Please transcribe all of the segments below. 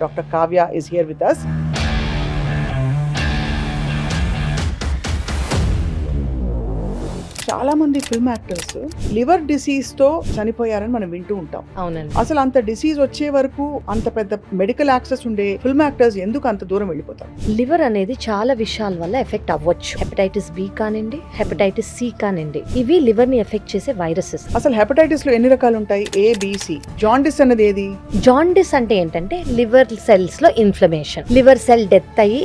Dr. Kavya is here with us. చాలా మంది film actors liver disease తో చనిపోయారని మనం వింటూ ఉంటాం. అవునండి. అసలు అంత డిసీజ్ వచ్చే వరకు అంత పెద్ద మెడికల్ యాక్సెస్ ఉండే ఫిల్మ్ యాక్టర్స్ ఎందుకు అంత దూరం వెళ్ళిపోతారు? లివర్ అనేది చాలా విషయాల వల్ల ఎఫెక్ట్ అవ్వచ్చు. హెపటైటిస్ బి కానివ్వండి, హెపటైటిస్ సి కానివ్వండి, ఇవి లివర్ ని ఎఫెక్ట్ చేసే వైరసెస్. అసలు హెపటైటిస్ లో ఎన్ని రకాలు ఉంటాయి? A, B, C. జాండిస్ అన్నది ఏది? జాండిస్ అంటే ఏంటంటే లివర్ సెల్స్ లో ఇన్ఫ్లమేషన్, లివర్ సెల్ డెత్ అయ్యి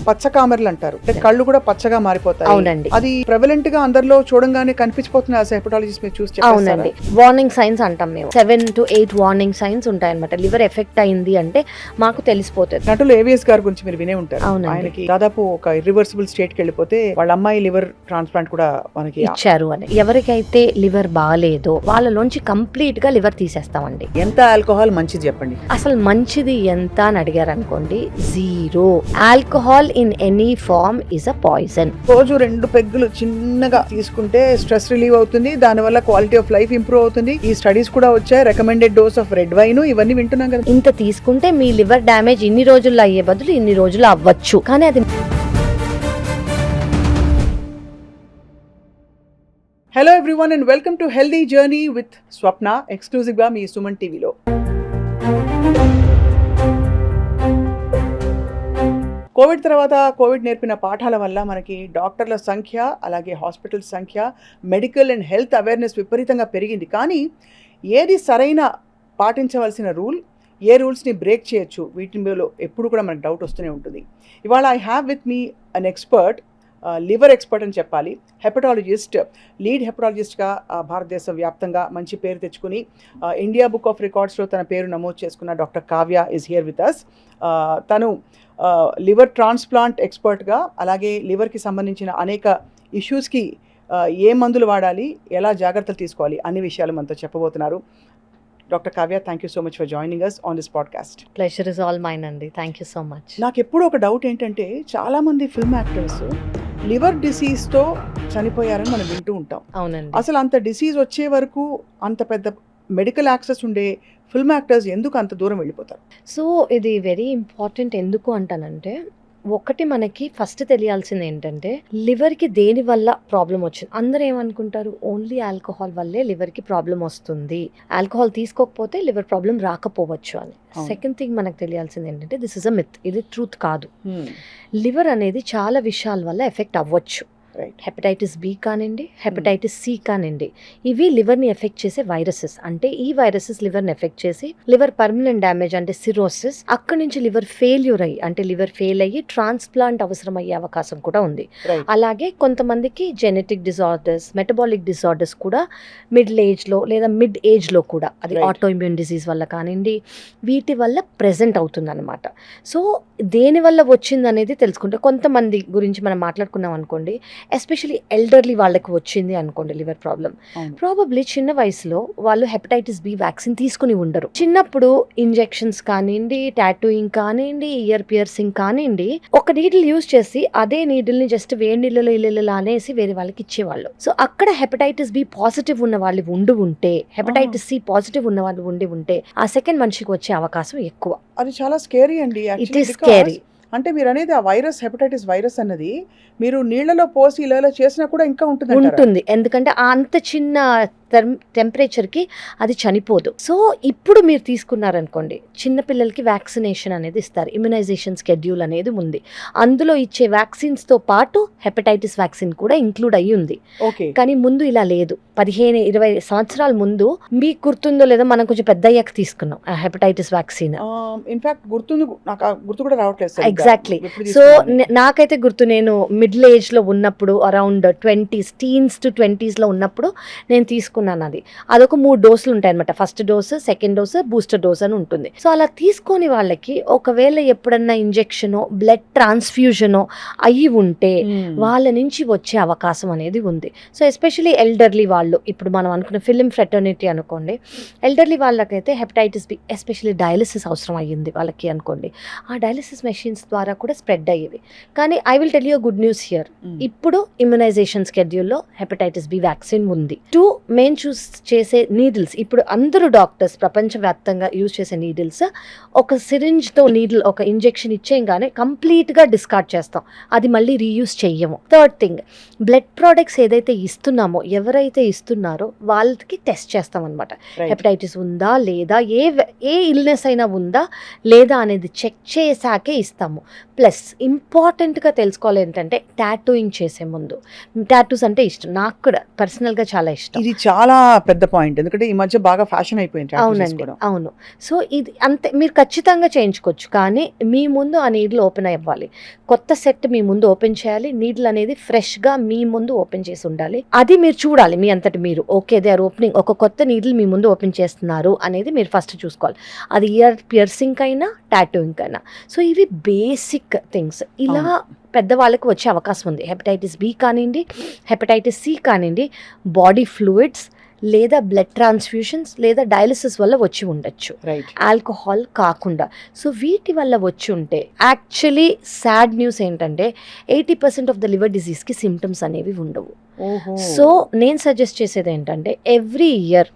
పచ్చకామెర్లు అంటారు, అంటే కళ్ళు కూడా పచ్చగా మారిపోతాయి. అవునండి. అది ప్రెవలెంట్ గా అందరిలో చూడంగానే కనిపించిపోతుంది. హెపటాలజిస్ట్ మీరు చూసి అవునండి. వార్నింగ్ సైన్స్ అంటాం మేము. 7 to 8 వార్నింగ్ సైన్స్ ఉంటాయన్నమాట. లివర్ ఎఫెక్ట్ అయింది అంటే మాకు తెలిసిపోతుంది. నటులు AVS గారి గురించి మీరు వినే ఉంటారు. అవునండి. ఆయనకి దాదాపు ఒక ఇర్రివర్సిబుల్ స్టేట్ కి వెళ్ళిపోతే వాళ్ళ అమ్మాయి లివర్ ట్రాన్స్ప్లాంట్ కూడా మనకి ఇచ్చారు అని. ఎవరికైతే లివర్ బాగాలేదో వాళ్ళలోంచి కంప్లీట్ గా లివర్ తీసేస్తామండి. ఎంత ఆల్కహాల్ మంచిది చెప్పండి? అసలు మంచిది ఎంత అని అడిగారు అనుకోండి, 0. Alcohol in any form is a poison. రోజు 2 పెగ్గులు చిన్నగా తీసుకుంటే స్ట్రెస్ రిలీవ్ అవుతుంది, దానివల్ల క్వాలిటీ ఆఫ్ లైఫ్ ఇంప్రూవ్ అవుతుంది. ఈ స్టడీస్ కూడా వచ్చాయి. Recommended dose of red wine, ఇవన్నీ వింటున్నాం కదా. ఇంత తీసుకుంటే మీ లివర్ డ్యామేజ్ ఇన్ని రోజుల్లో అయ్యే బదులు ఇన్ని రోజులు అవ్వచ్చు. కానీ అది hello everyone and welcome to healthy journey with Swapna, exclusive గా మీ సుమన్ టీవీలో. కోవిడ్ తర్వాత కోవిడ్ నేర్పిన పాఠాల వల్ల మనకి డాక్టర్ల సంఖ్య, అలాగే హాస్పిటల్స్ సంఖ్య, మెడికల్ అండ్ హెల్త్ అవేర్నెస్ విపరీతంగా పెరిగింది. కానీ ఏది సరైన పాటించవలసిన రూల్, ఏ రూల్స్ని బ్రేక్ చేయొచ్చు, వీటి మీద ఎప్పుడు కూడా మనకు డౌట్ వస్తూనే ఉంటుంది. ఇవాళ I have with me an expert, liver expert అని చెప్పాలి, హెపటాలజిస్ట్, లీడ్ హెపటాలజిస్ట్గా భారతదేశ వ్యాప్తంగా మంచి పేరు తెచ్చుకుని ఇండియా బుక్ ఆఫ్ రికార్డ్స్లో తన పేరు నమోదు చేసుకున్న doctor Kavya is here with us. తను లివర్ ట్రాన్స్ప్లాంట్ ఎక్స్పర్ట్గా, అలాగే లివర్కి సంబంధించిన అనేక ఇష్యూస్కి ఏ మందులు వాడాలి, ఎలా జాగ్రత్తలు తీసుకోవాలి, అన్ని విషయాలు మనతో చెప్పబోతున్నారు. Doctor Kavya, thank you so much for joining us on this podcast. Pleasure is all mine అండి. Thank you so much. నాకు ఎప్పుడూ ఒక డౌట్ ఏంటంటే, చాలామంది ఫిల్మ్ యాక్టర్స్ లివర్ డిసీజ్తో చనిపోయారని మనం వింటూ ఉంటాం. అవునండి. అసలు అంత డిసీజ్ వచ్చే వరకు అంత పెద్ద మెడికల్ యాక్సెస్ ఉండే ఫిల్మ్ యాక్టర్స్ ఎందుకు అంత దూరం వెళ్ళిపోతారు? సో ఇది వెరీ ఇంపార్టెంట్. ఎందుకు అంటానంటే, ఒకటి మనకి ఫస్ట్ తెలియాల్సింది ఏంటంటే, లివర్కి దేని వల్ల ప్రాబ్లం వచ్చింది. అందరూ ఏమనుకుంటారు, ఓన్లీ ఆల్కహాల్ వల్లే లివర్కి ప్రాబ్లం వస్తుంది, ఆల్కహాల్ తీసుకోకపోతే లివర్ ప్రాబ్లం రాకపోవచ్చు అని. సెకండ్ థింగ్ మనకు తెలియాల్సింది ఏంటంటే, దిస్ ఇస్ అ మిత్, ఇది ట్రూత్ కాదు. లివర్ అనేది చాలా విషయాల వల్ల ఎఫెక్ట్ అవ్వచ్చు. హెపటైటిస్ బి కానివ్వండి, హెపటైటిస్ సి కానివ్వండి, ఇవి లివర్ని ఎఫెక్ట్ చేసే వైరసెస్. అంటే ఈ వైరసెస్ లివర్ని ఎఫెక్ట్ చేసి లివర్ పర్మనెంట్ డ్యామేజ్ అంటే సిరోసిస్, అక్కడి నుంచి లివర్ ఫెయిల్యూర్ అయ్యి, అంటే లివర్ ఫెయిల్ అయ్యి ట్రాన్స్ప్లాంట్ అవసరం అయ్యే అవకాశం కూడా ఉంది. అలాగే కొంతమందికి జెనెటిక్ డిజార్డర్స్, మెటబాలిక్ డిజార్డర్స్ కూడా మిడిల్ ఏజ్లో లేదా మిడ్ ఏజ్లో కూడా, అది ఆటో ఇమ్యూన్ డిసీజ్ వల్ల కానివ్వండి, వీటి వల్ల ప్రెజెంట్ అవుతుంది అనమాట. సో దేని వల్ల వచ్చింది అనేది తెలుసుకుంటే, కొంతమంది గురించి మనం మాట్లాడుకున్నాం అనుకోండి, ఎస్పెషలీ ఎల్డర్లీ వాళ్ళకి వచ్చింది అనుకోండి లివర్ ప్రాబ్లం, ప్రాబబ్లీ చిన్న వయసులో వాళ్ళు హెపటైటిస్ బి వ్యాక్సిన్ తీసుకుని ఉండరు. చిన్నప్పుడు ఇంజెక్షన్స్ కానివ్వండి, టాటూయింగ్ కానివ్వండి, ఇయర్ పియర్సింగ్ కానివ్వండి, ఒక నీడిల్ యూజ్ చేసి అదే నీడిల్ని జస్ట్ వేడి నీళ్ళలో ఇళ్ళలో అనేసి వేరే వాళ్ళకి ఇచ్చేవాళ్ళు. సో అక్కడ హెపటైటిస్ బి పాజిటివ్ ఉన్న వాళ్ళు ఉంటే, హెపటైటిస్ సి పాజిటివ్ ఉన్న వాళ్ళు ఉంటే ఆ సెకండ్ మనిషికి వచ్చే అవకాశం ఎక్కువ. అది చాలా స్కేరీ అండి. It is scary. అంటే మీరు అనేది ఆ వైరస్, హెపటైటిస్ వైరస్ అన్నది మీరు నీళ్లలో పోసి ఇలా చేసినా కూడా ఇంకా ఉంటుంది. ఎందుకంటే అంత చిన్న టెంపరేచర్కి అది చనిపోదు. సో ఇప్పుడు మీరు తీసుకున్నారనుకోండి, చిన్నపిల్లలకి వ్యాక్సినేషన్ అనేది ఇస్తారు, ఇమ్యునైజేషన్ స్కెడ్యూల్ అనేది ఉంది. అందులో ఇచ్చే వ్యాక్సిన్స్తో పాటు హెపటైటిస్ వ్యాక్సిన్ కూడా ఇంక్లూడ్ అయ్యి ఉంది. కానీ ముందు ఇలా లేదు. 15-20 సంవత్సరాల ముందు మీకు గుర్తుందో లేదో, మనం కొంచెం పెద్ద అయ్యాక తీసుకున్నాం ఆ హెపటైటిస్ వ్యాక్సిన్. ఇన్ఫాక్ట్ గుర్తుంది, నాకు గుర్తు కూడా రావట్లేదు ఎగ్జాక్ట్లీ. సో నాకైతే గుర్తు, నేను మిడిల్ ఏజ్ లో ఉన్నప్పుడు, around 20s, teens to 20s లో ఉన్నప్పుడు నేను తీసుకున్నాను. అది అదొక 3 డోసులు ఉంటాయి అనమాట. First dose, second dose, booster dose అని ఉంటుంది. సో అలా తీసుకొని వాళ్ళకి ఒకవేళ ఎప్పుడన్నా ఇంజెక్షనో బ్లడ్ ట్రాన్స్ఫ్యూజనో అయ్యి ఉంటే వాళ్ళ నుంచి వచ్చే అవకాశం అనేది ఉంది. సో ఎస్పెషలీ ఎల్డర్లీ వాళ్ళు, ఇప్పుడు మనం అనుకున్న ఫిలిం ఫ్రెటర్నిటీ అనుకోండి, ఎల్డర్లీ వాళ్ళకైతే హెపటైటిస్ బి, ఎస్పెషలీ డయాలిసిస్ అవసరం అయ్యింది వాళ్ళకి అనుకోండి, ఆ డయాలిసిస్ మెషిన్స్ ద్వారా కూడా స్ప్రెడ్ అయ్యేవి. కానీ I will tell you good news here, ఇప్పుడు ఇమ్యునైజేషన్ స్కెడ్యూల్లో హెపటైటిస్ బి వ్యాక్సిన్ ఉంది. 2 మెయిన్ నేను చేసే నీడిల్స్, ఇప్పుడు అందరూ డాక్టర్స్ ప్రపంచవ్యాప్తంగా యూజ్ చేసే నీడిల్స్ ఒక సిరింజ్తో నీడిల్ ఒక ఇంజెక్షన్ ఇచ్చేయగానే కంప్లీట్గా డిస్కార్డ్ చేస్తాం, అది మళ్ళీ రీయూజ్ చెయ్యము. థర్డ్ థింగ్, బ్లడ్ ప్రోడక్ట్స్ ఏదైతే ఇస్తున్నామో ఎవరైతే ఇస్తున్నారో వాళ్ళకి టెస్ట్ చేస్తాం అనమాట. హెపటైటిస్ ఉందా లేదా, ఏ ఇల్నెస్ అయినా ఉందా లేదా అనేది చెక్ చేశాకే ఇస్తాము. ప్లస్ ఇంపార్టెంట్గా తెలుసుకోవాలి ఏంటంటే టాటూయింగ్ చేసే ముందు, టాటూస్ అంటే ఇష్టం, నాకు కూడా పర్సనల్గా చాలా ఇష్టం. ఇది చాలా పెద్ద పాయింట్, ఎందుకంటే ఈ మధ్య బాగా ఫ్యాషన్ అయిపోయింది. అవునండి, అవును. సో ఇది అంతే, మీరు ఖచ్చితంగా చేయించుకోవచ్చు, కానీ మీ ముందు ఆ నీడిల్ ఓపెన్ అవ్వాలి. కొత్త సెట్ మీ ముందు ఓపెన్ చేయాలి, నీడిల్ అనేది ఫ్రెష్గా మీ ముందు ఓపెన్ చేసి ఉండాలి. అది మీరు చూడాలి మీ అంతటి మీరు, ఓకే దే ఆర్ ఓపెనింగ్, ఒక కొత్త నీడిల్ మీ ముందు ఓపెన్ చేస్తున్నారు అనేది మీరు ఫస్ట్ చూసుకోవాలి. అది ఇయర్ పియర్సింగ్ అయినా టాటూయింగ్ అయినా. సో ఇవి బేసిక్ థింగ్స్. ఇలా పెద్దవాళ్ళకి వచ్చే అవకాశం ఉంది. హెపటైటిస్ బి కానివ్వండి, హెపటైటిస్ సి కానివ్వండి, బాడీ ఫ్లూయిడ్స్ లేదా బ్లడ్ ట్రాన్స్ఫ్యూషన్స్ లేదా డయాలిసిస్ వల్ల వచ్చి ఉండొచ్చు, ఆల్కహాల్ కాకుండా. సో వీటి వల్ల వచ్చి ఉంటే యాక్చువల్లీ సాడ్ న్యూస్ ఏంటంటే 80% ఆఫ్ ద లివర్ డిజీజ్కి సిమ్టమ్స్ అనేవి ఉండవు. సో నేను సజెస్ట్ చేసేది ఏంటంటే ఎవ్రీ ఇయర్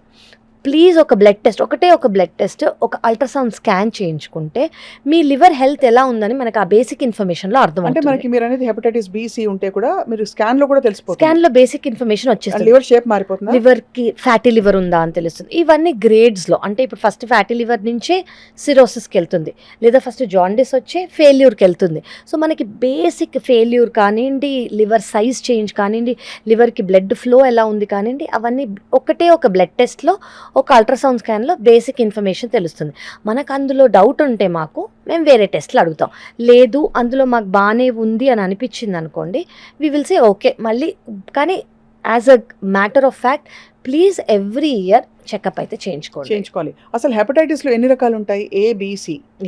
ప్లీజ్ ఒక బ్లడ్ టెస్ట్, ఒక బ్లడ్ టెస్ట్, ఒక అల్ట్రాసౌండ్ స్కాన్ చేయించుకుంటే మీ లివర్ హెల్త్ ఎలా ఉందని మనకు ఆ బేసిక్ ఇన్ఫర్మేషన్లో అర్థం. అంటే మనకి మీరు అనేది హెపటైటిస్ బి సి ఉంటే కూడా మీరు స్కాన్లో కూడా తెలిసిపోతుంది, స్కాన్లో బేసిక్ ఇన్ఫర్మేషన్ వచ్చేస్తుంది. లివర్ షేప్ మారిపోతుంది, లివర్కి ఫ్యాటీ లివర్ ఉందా అని తెలుస్తుంది. ఇవన్నీ గ్రేడ్స్లో, అంటే ఇప్పుడు ఫస్ట్ ఫ్యాటీ లివర్ నుంచే సిరోసిస్కి వెళ్తుంది, లేదా ఫస్ట్ జాండిస్ వచ్చే ఫెయిల్యూర్కి వెళ్తుంది. సో మనకి బేసిక్ ఫెయిల్యూర్ కానివ్వండి, లివర్ సైజ్ చేంజ్ కానివ్వండి, లివర్కి బ్లడ్ ఫ్లో ఎలా ఉంది కానివ్వండి, అవన్నీ ఒక బ్లడ్ టెస్ట్లో, ఒక అల్ట్రాసౌండ్ స్కాన్లో బేసిక్ ఇన్ఫర్మేషన్ తెలుస్తుంది. మనకు అందులో డౌట్ ఉంటే మేము వేరే టెస్ట్లు అడుగుతాం. లేదు అందులో మాకు బాగానే ఉంది అని అనిపించింది అనుకోండి, వి విల్ సే ఓకే మళ్ళీ. కానీ as a matter of fact please every year checkup అయితే చేయించుకోవాలి. అసలు హెపటైటిస్ లో ఎన్ని రకాలు ఉంటాయి? ABC.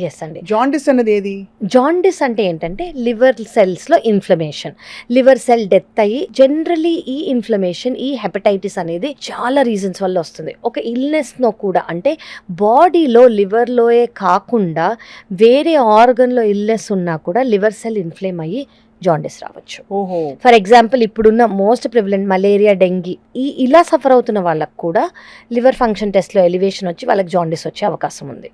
ఎస్ అండి. జాండిస్ అనేది ఏది? జాండిస్ అంటే ఏంటంటే లివర్ సెల్స్ లో ఇన్ఫ్లమేషన్, లివర్ సెల్ డెత్ అయ్యి, జనరలీ ఈ ఇన్ఫ్లమేషన్, ఈ హెపటైటిస్ అనేది చాలా రీజన్స్ వల్ల వస్తుంది. ఒక ఇల్నెస్ నో కూడా, అంటే బాడీలో లివర్లోయే కాకుండా వేరే ఆర్గన్లో ఇల్నెస్ ఉన్నా కూడా లివర్ సెల్ ఇన్ఫ్లేమ్ అయ్యి జాండిస్ రావచ్చు. ఫర్ ఎగ్జాంపుల్ ఇప్పుడున్న మోస్ట్ ప్రివలెంట్ మలేరియా, డెంగీ, ఇలా సఫర్ అవుతున్న వాళ్ళకు కూడా లివర్ ఫంక్షన్ టెస్ట్లో ఎలివేషన్ వచ్చి వాళ్ళకి జాండిస్ వచ్చే అవకాశం ఉంది.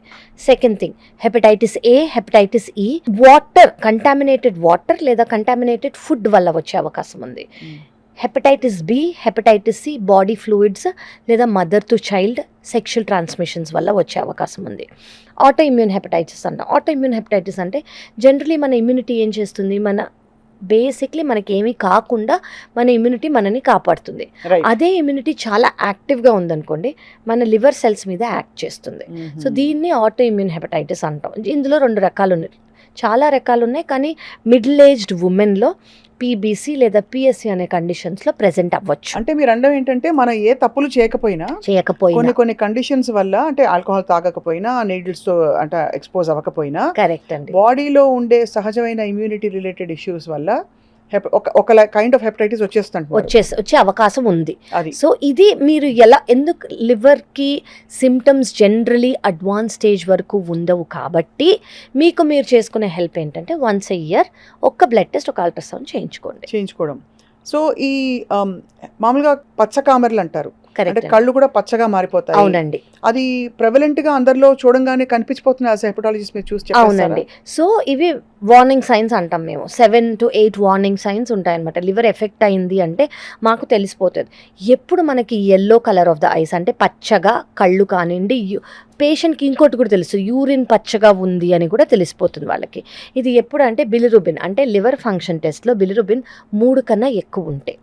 Second thing, hepatitis A, hepatitis E, water, contaminated water లేదా కంటామినేటెడ్ ఫుడ్ వల్ల వచ్చే అవకాశం ఉంది. Hepatitis B, hepatitis C, body fluids లేదా mother to child sexual transmissions వల్ల వచ్చే అవకాశం ఉంది. ఆటో ఇమ్యూన్ హెపటైటిస్ అంట. ఆటో ఇమ్యూన్ హెపటైటిస్ అంటే జనరలీ మన ఇమ్యూనిటీ ఏం చేస్తుంది, బేసిక్లీ మనకి ఏమీ కాకుండా మన ఇమ్యూనిటీ మనని కాపాడుతుంది. అదే ఇమ్యూనిటీ చాలా యాక్టివ్గా ఉందనుకోండి, మన లివర్ సెల్స్ మీద యాక్ట్ చేస్తుంది. సో దీన్ని ఆటో ఇమ్యూన్ హెపటైటిస్ అంటాం. ఇందులో 2 రకాలు ఉన్నాయి, చాలా రకాలు ఉన్నాయి. కానీ మిడిల్ ఏజ్డ్ ఉమెన్లో PBC లేదా PSC అనే కండిషన్స్లో ప్రెజెంట్ అవ్వచ్చు. అంటే మీరు అనడం ఏంటంటే మనం ఏ తప్పులు చేయకపోయినా కొన్ని కండిషన్స్ వల్ల, అంటే ఆల్కహాల్ తాగకపోయినా, నీడిల్స్తో అంటే ఎక్స్పోజ్ అవ్వకపోయినా, కరెక్ట్ అండి, బాడీలో ఉండే సహజమైన ఇమ్యూనిటీ రిలేటెడ్ ఇష్యూస్ వల్ల ఒక కైండ్ ఆఫ్ హెపటైటిస్ వచ్చే అవకాశం ఉంది. సో ఇది మీరు ఎందుకు లివర్కి సిమ్టమ్స్ జనరలీ అడ్వాన్స్ స్టేజ్ వరకు ఉండవు కాబట్టి మీరు చేసుకునే హెల్ప్ ఏంటంటే వన్స్ ఎ ఇయర్ ఒక బ్లడ్ టెస్ట్, ఒక అల్ట్రాసౌండ్ చేయించుకోవడం. సో ఈ మామూలుగా పచ్చకామెర్లు అంటారు, అంటే కళ్ళు కూడా పచ్చగా మారిపోతాయి. అవునండి, అది ప్రెవలెంట్ గా అందరిలో చూడంగానే కనిపించిపోతుంది. యాజ్ హెపటాలజిస్ట్ మీరు చూసి అవునండి. సో ఇవి వార్నింగ్ సైన్స్ అంటాం మేము. 7 to 8 వార్నింగ్ సైన్స్ ఉంటాయన్నమాట. లివర్ ఎఫెక్ట్ అయింది అంటే మాకు తెలిసిపోతుంది. ఎప్పుడు మనకి yellow colour of the ice, అంటే పచ్చగా కళ్ళు కానివ్వండి, పేషెంట్కి ఇంకోటి కూడా తెలుసు, యూరిన్ పచ్చగా ఉంది అని కూడా తెలిసిపోతుంది వాళ్ళకి. ఇది ఎప్పుడు అంటే బిలిరుబిన్, అంటే లివర్ ఫంక్షన్ టెస్ట్లో బిలిరుబిన్ 3 కన్నా ఎక్కువ ఉంటే,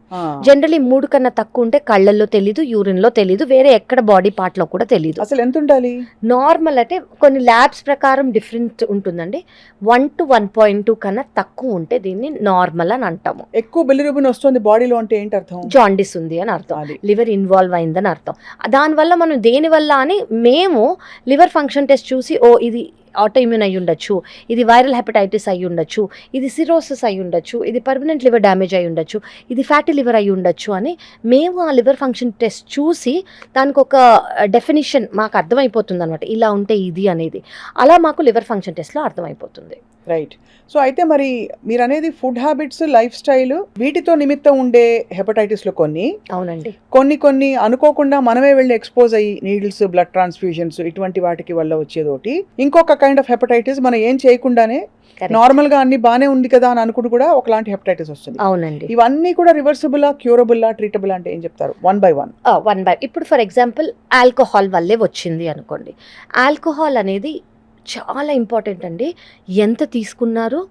జనరలీ 3 కన్నా తక్కువ ఉంటే కళ్ళల్లో తెలీదు, యూరిన్లో తెలీదు, వేరే ఎక్కడ బాడీ పార్ట్లో కూడా తెలీదు. అసలు ఎంత ఉండాలి? నార్మల్ అంటే కొన్ని ల్యాబ్స్ ప్రకారం డిఫరెంట్ ఉంటుందండి. 1 to 1.2 కన్నా తక్కువ ఉంటే దీన్ని నార్మల్ అని అంటాము. ఎక్కువ బిలిరుబిన్ వస్తుంది బాడీలో అంటే ఏంటి అర్థం? జాండిస్ ఉంది అని అర్థం, లివర్ ఇన్వాల్వ్ అయిందని అర్థం. దానివల్ల మనం దేనివల్ల అని మేము లివర్ ఫంక్షన్ టెస్ట్ చూసి ఇది ఆటోఇమ్యూన్ అయి ఉండొచ్చు, ఇది వైరల్ హెపటైటిస్ అయి ఉండొచ్చు, ఇది సిరోసిస్ అయి ఉండొచ్చు, ఇది పర్మనెంట్ లివర్ డ్యామేజ్ అయి ఉండొచ్చు, ఇది ఫ్యాటీ లివర్ అయి ఉండొచ్చు అని మేము ఆ లివర్ ఫంక్షన్ టెస్ట్ చూసి దానికి ఒక డెఫినిషన్ మాకు అర్థమైపోతుంది అనమాట, ఇలా ఉంటే ఇది అనేది. అలా మాకు లివర్ ఫంక్షన్ టెస్ట్లో అర్థమైపోతుంది. రైట్. సో అయితే మరి మీరు అనేది ఫుడ్ హ్యాబిట్స్, లైఫ్ స్టైల్ వీటితో నిమిత్తం ఉండే హెపటైటిస్లో అవునండి. కొన్ని అనుకోకుండా మనమే వెళ్ళి ఎక్స్పోజ్ అయ్యి నీడిల్స్, బ్లడ్ ట్రాన్స్ఫ్యూజన్స్ ఇటువంటి వాటికి వల్ల వచ్చేదోటి. ఇంకొక కైండ్ ఆఫ్ హెపటైటిస్ మనం ఏం చేయకుండానే నార్మల్ గా అన్ని బానే ఉంది కదా అని అనుకుంటూ కూడా ఒకలాంటి హెపటైటిస్ వస్తుంది. అవునండి. ఇవన్నీ కూడా రివర్సిబుల్, క్యూరబుల్, ట్రీటబుల్ అంటే ఏం చెప్తారు? One by one. ఇప్పుడు ఫర్ ఎగ్జాంపుల్ ఆల్కహాల్ వల్లే వచ్చింది అనుకోండి. ఆల్కహాల్ అనేది చాలా ఇంపార్టెంట్ అండి. ఎంత తీసుకున్నారు,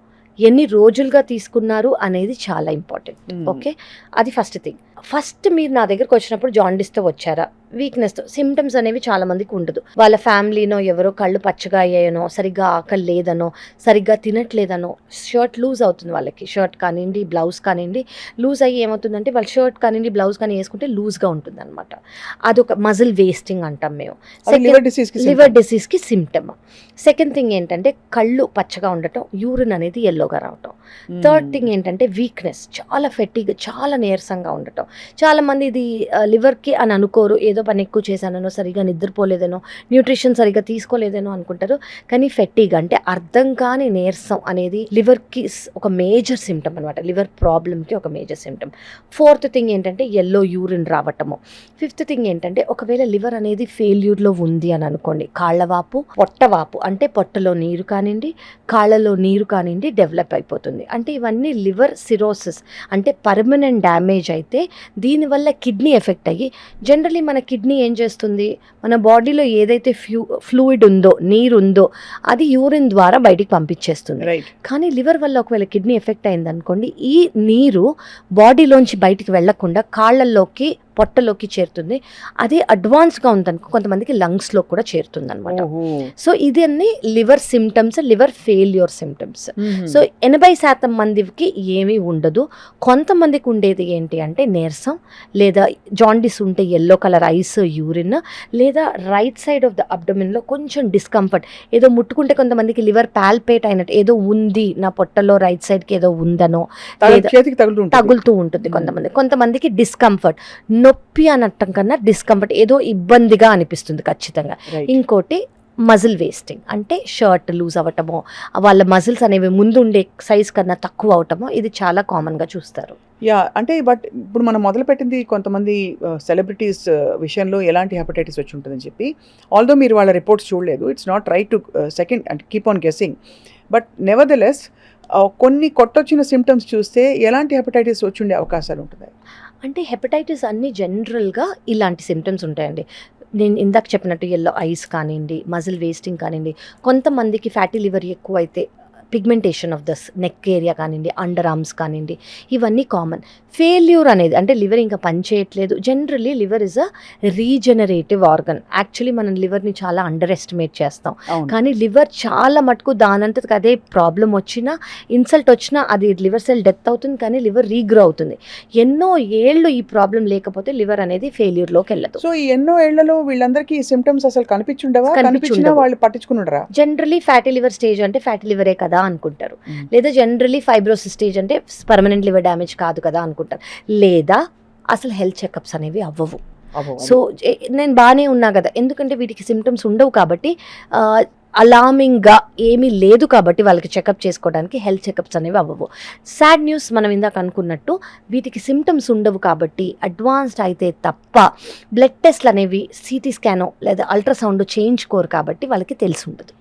ఎన్ని రోజులుగా తీసుకున్నారు అనేది చాలా ఇంపార్టెంట్. ఓకే, అది ఫస్ట్ థింగ్. ఫస్ట్ మీరు నా దగ్గరకు వచ్చినప్పుడు జాండిస్తో వచ్చారా, వీక్నెస్తో, సిమ్టమ్స్ అనేవి చాలా మందికి ఉండదు. వాళ్ళ ఫ్యామిలీనో ఎవరో కళ్ళు పచ్చగా అయ్యాయనో, సరిగ్గా ఆకలి లేదనో, సరిగ్గా తినట్లేదనో, షర్ట్ లూజ్ అవుతుంది వాళ్ళకి, షర్ట్ కానివ్వండి, బ్లౌజ్ కానివ్వండి, లూజ్ అయ్యి ఏమవుతుందంటే వాళ్ళు షర్ట్ కానివ్వండి, బ్లౌజ్ కానీ వేసుకుంటే లూజ్గా ఉంటుంది అనమాట. అదొక మజిల్ వేస్టింగ్ అంటాం మేము, లివర్ డిసీజ్కి సిమ్టమ్. సెకండ్ థింగ్ ఏంటంటే కళ్ళు పచ్చగా ఉండటం, యూరిన్ అనేది ఎల్లోగా రావటం. థర్డ్ థింగ్ ఏంటంటే వీక్నెస్, చాలా ఫెటీగ్, చాలా నీరసంగా ఉండటం. చాలా మంది ఇది లివర్కి అని అనుకోరు, ఏదో పని ఎక్కువ చేశానో, సరిగా నిద్రపోలేదనో, న్యూట్రిషన్ సరిగా తీసుకోలేదనో అనుకుంటారు. కానీ ఫెటీగ్ అంటే అర్థం కాని నీరసం అనేది లివర్కి ఒక మేజర్ సిమ్టమ్ అనమాట, లివర్ ప్రాబ్లమ్కి ఒక మేజర్ సిమ్టమ్. ఫోర్త్ థింగ్ ఏంటంటే ఎల్లో యూరిన్ రావటము. ఫిఫ్త్ థింగ్ ఏంటంటే ఒకవేళ లివర్ అనేది ఫెయిల్యూర్లో ఉంది అని అనుకోండి, కాళ్ళవాపు, పొట్టవాపు అంటే పొట్టలో నీరు కానివ్వండి, కాళ్ళలో నీరు కానివ్వండి డెవలప్ అయిపోతుంది. అంటే ఇవన్నీ లివర్ సిరోసిస్ అంటే పర్మనెంట్ డ్యామేజ్ అయితే దీనివల్ల కిడ్నీ ఎఫెక్ట్ అయ్యి, జనరలీ మన కిడ్నీ ఏం చేస్తుంది, మన బాడీలో ఏదైతే ఫ్లూయిడ్ ఉందో, నీరు ఉందో అది యూరిన్ ద్వారా బయటికి పంపించేస్తుంది. కానీ లివర్ వల్ల ఒకవేళ కిడ్నీ ఎఫెక్ట్ అయింది అనుకోండి, ఈ నీరు బాడీలోంచి బయటికి వెళ్లకుండా కాళ్ళల్లోకి, పొట్టలోకి చేరుతుంది. అది అడ్వాన్స్గా ఉందనుకో కొంతమందికి లంగ్స్లో కూడా చేరుతుంది అనమాట. సో ఇది అన్ని liver symptoms, liver failure symptoms. So 80% మందికి ఏమీ ఉండదు. కొంతమందికి ఉండేది ఏంటి అంటే నీరసం, లేదా జాండిస్ ఉంటే ఎల్లో కలర్ ఐస్, యూరిన్, లేదా రైట్ సైడ్ ఆఫ్ ద అబ్డమిన్లో కొంచెం డిస్కంఫర్ట్, ఏదో ముట్టుకుంటే కొంతమందికి లివర్ పాల్పేట్ అయినట్టు ఏదో ఉంది, నా పొట్టలో రైట్ సైడ్కి ఏదో ఉందనో, తగులుతూ ఉంటుంది. కొంతమందికి డిస్కంఫర్ట్, నొప్పి అనటం కన్నా డిస్కంఫర్ట్, ఏదో ఇబ్బందిగా అనిపిస్తుంది ఖచ్చితంగా. ఇంకోటి మజిల్ వేస్టింగ్ అంటే షర్ట్ లూజ్ అవ్వటమో, వాళ్ళ మజిల్స్ అనేవి ముందు ఉండే సైజ్ కన్నా తక్కువ అవటమో, ఇది చాలా కామన్గా చూస్తారు. అంటే బట్ ఇప్పుడు మనం మొదలుపెట్టింది కొంతమంది సెలబ్రిటీస్ విషయంలో ఎలాంటి హెపటైటిస్ వచ్చి ఉంటుందని చెప్పి, ఆల్దో మీరు వాళ్ళ రిపోర్ట్స్ చూడలేదు, it's not right to second అంటే కీప్ ఆన్ గెస్సింగ్, బట్ నెవర్దెలెస్ కొన్ని కొట్టొచ్చిన సిమ్టమ్స్ చూస్తే ఎలాంటి హెపటైటిస్ వచ్చి ఉండే అవకాశాలు ఉంటున్నాయి? అంటే హెపటైటిస్ అన్ని జనరల్గా ఇలాంటి సిమ్టమ్స్ ఉంటాయండి. నేను ఇందాక చెప్పినట్టు ఎల్లో ఐస్ కానివ్వండి, మజిల్ వేస్టింగ్ కానివ్వండి, కొంతమందికి ఫ్యాటీ లివర్ ఎక్కువ అయితే pigmentation of the neck area కానివ్వండి, అండర్ ఆర్మ్స్ కానివ్వండి, ఇవన్నీ కామన్. ఫెయిల్యూర్ అనేది అంటే లివర్ ఇంకా పనిచేయట్లేదు. Generally liver is a regenerative organ. Actually మనం లివర్ని చాలా అండర్ ఎస్టిమేట్ చేస్తాం. కానీ లివర్ చాలా మటుకు దానంతకు అదే ప్రాబ్లం వచ్చినా, ఇన్సల్ట్ వచ్చినా అది లివర్ సెల్ డెత్ అవుతుంది, కానీ లివర్ రీగ్రో అవుతుంది. ఎన్నో ఏళ్ళు ఈ ప్రాబ్లం లేకపోతే లివర్ అనేది ఫెయిల్యూర్లోకి వెళ్ళదు. సో ఈ ఎన్నో ఏళ్లలో వీళ్ళందరికీ ఈ సిమ్టమ్స్ అసలు కనిపించుండవా? కనిపించినా వాళ్ళు పట్టించుకున్నారా? జనరలీ ఫ్యాటీ లివర్ స్టేజ్ అంటే ఫ్యాటీ లివరే కదా అనుకుంటారు, లేదా జనరలీ ఫైబ్రోసిస్ స్టేజ్ అంటే పర్మనెంట్ లివర్ డ్యామేజ్ కాదు కదా అనుకుంటారు, లేదా అసలు హెల్త్ చెకప్స్ అనేవి అవ్వవు. సో నేను బాగానే ఉన్నా కదా, ఎందుకంటే వీటికి సిమ్టమ్స్ ఉండవు కాబట్టి, అలార్మింగ్గా ఏమీ లేదు కాబట్టి వాళ్ళకి చెకప్ చేసుకోవడానికి హెల్త్ చెకప్స్ అనేవి అవ్వవు. సాడ్ న్యూస్, మనం ఇందాక అనుకున్నట్టు వీటికి సిమ్టమ్స్ ఉండవు కాబట్టి అడ్వాన్స్డ్ అయితే తప్ప బ్లడ్ టెస్ట్లు అనేవి సిటీ స్కానో లేదా అల్ట్రాసౌండ్ చేయించుకోరు కాబట్టి వాళ్ళకి తెలిసి ఉండదు.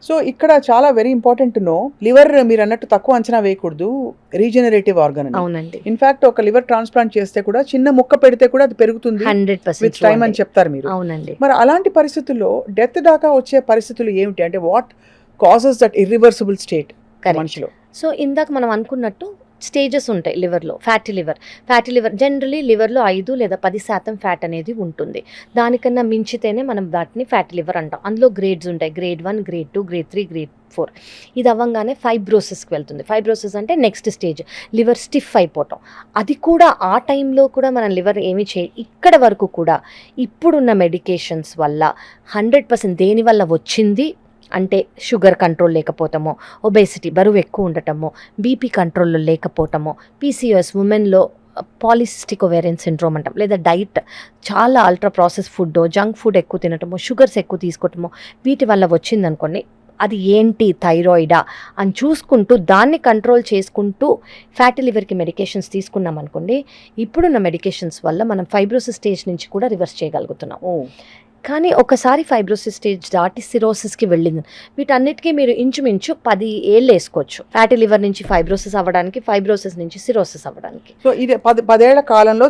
సో ఇక్కడ చాలా వెరీ ఇంపార్టెంట్ నో, లివర్ మీరు అన్నట్టు తక్కువ అంచనా వేయకూడదు, రీజనరేటివ్ ఆర్గన్. అవునండి. ఇన్ఫాక్ట్ ఒక లివర్ ట్రాన్స్ప్లాంట్ చేస్తే కూడా చిన్న ముక్క పెడితే కూడా అది పెరుగుతుంది 100% విత్ టైం అని చెప్తారు మీరు. అవునండి. మరి అలాంటి పరిస్థితుల్లో డెత్ దాకా వచ్చే పరిస్థితులు ఏమిటి? అంటే what causes that irreversible state మనిషిలో? సో ఇందాక మనం అనుకున్నట్టు స్టేజెస్ ఉంటాయి లివర్లో. ఫ్యాటీ లివర్ జనరలీ లివర్లో 5 లేదా 10% ఫ్యాట్ అనేది ఉంటుంది. దానికన్నా మించితేనే మనం వాటిని ఫ్యాటీ లివర్ అంటాం. అందులో గ్రేడ్స్ ఉంటాయి, గ్రేడ్ 1, గ్రేడ్ 2, గ్రేడ్ 3, గ్రేడ్ 4. ఇది అవ్వగానే ఫైబ్రోసిస్కి వెళ్తుంది. ఫైబ్రోసిస్ అంటే నెక్స్ట్ స్టేజ్, లివర్ స్టిఫ్ అయిపోవటం. అది కూడా ఆ టైంలో కూడా మన లివర్ ఏమి ఇక్కడ వరకు కూడా ఇప్పుడున్న మెడికేషన్స్ వల్ల 100% దేని వల్ల వచ్చింది అంటే షుగర్ కంట్రోల్ లేకపోవటమో, ఒబేసిటీ బరువు ఎక్కువ ఉండటమో, బీపీ కంట్రోల్లో లేకపోవటమో, పీసీఓఎస్ ఉమెన్లో పాలిసిస్టిక్ ఓవేరియన్ సిండ్రోమ్ అంటాం, లేదా డైట్ చాలా ultra process food, junk food ఎక్కువ తినటమో, షుగర్స్ ఎక్కువ తీసుకోవటమో, వీటి వల్ల వచ్చిందనుకోండి, అది ఏంటి థైరాయిడా అని చూసుకుంటూ దాన్ని కంట్రోల్ చేసుకుంటూ ఫ్యాటీ లివర్కి మెడికేషన్స్ తీసుకున్నాం అనుకోండి, ఇప్పుడున్న మెడికేషన్స్ వల్ల మనం ఫైబ్రోసిస్ స్టేజ్ నుంచి కూడా రివర్స్ చేయగలుగుతున్నాం. కానీ ఒకసారి ఫైబ్రోసిస్ స్టేజ్ దాటి సిరోసిస్కి వెళ్ళింది, వీటన్నిటికీ మీరు ఇంచుమించు 10 ఏళ్ళు వేసుకోవచ్చు, ఫ్యాటీ లివర్ నుంచి ఫైబ్రోసిస్ అవ్వడానికి, ఫైబ్రోసిస్ నుంచి సిరోసిస్ అవ్వడానికి. సో ఇది 10 ఏళ్ల కాలంలో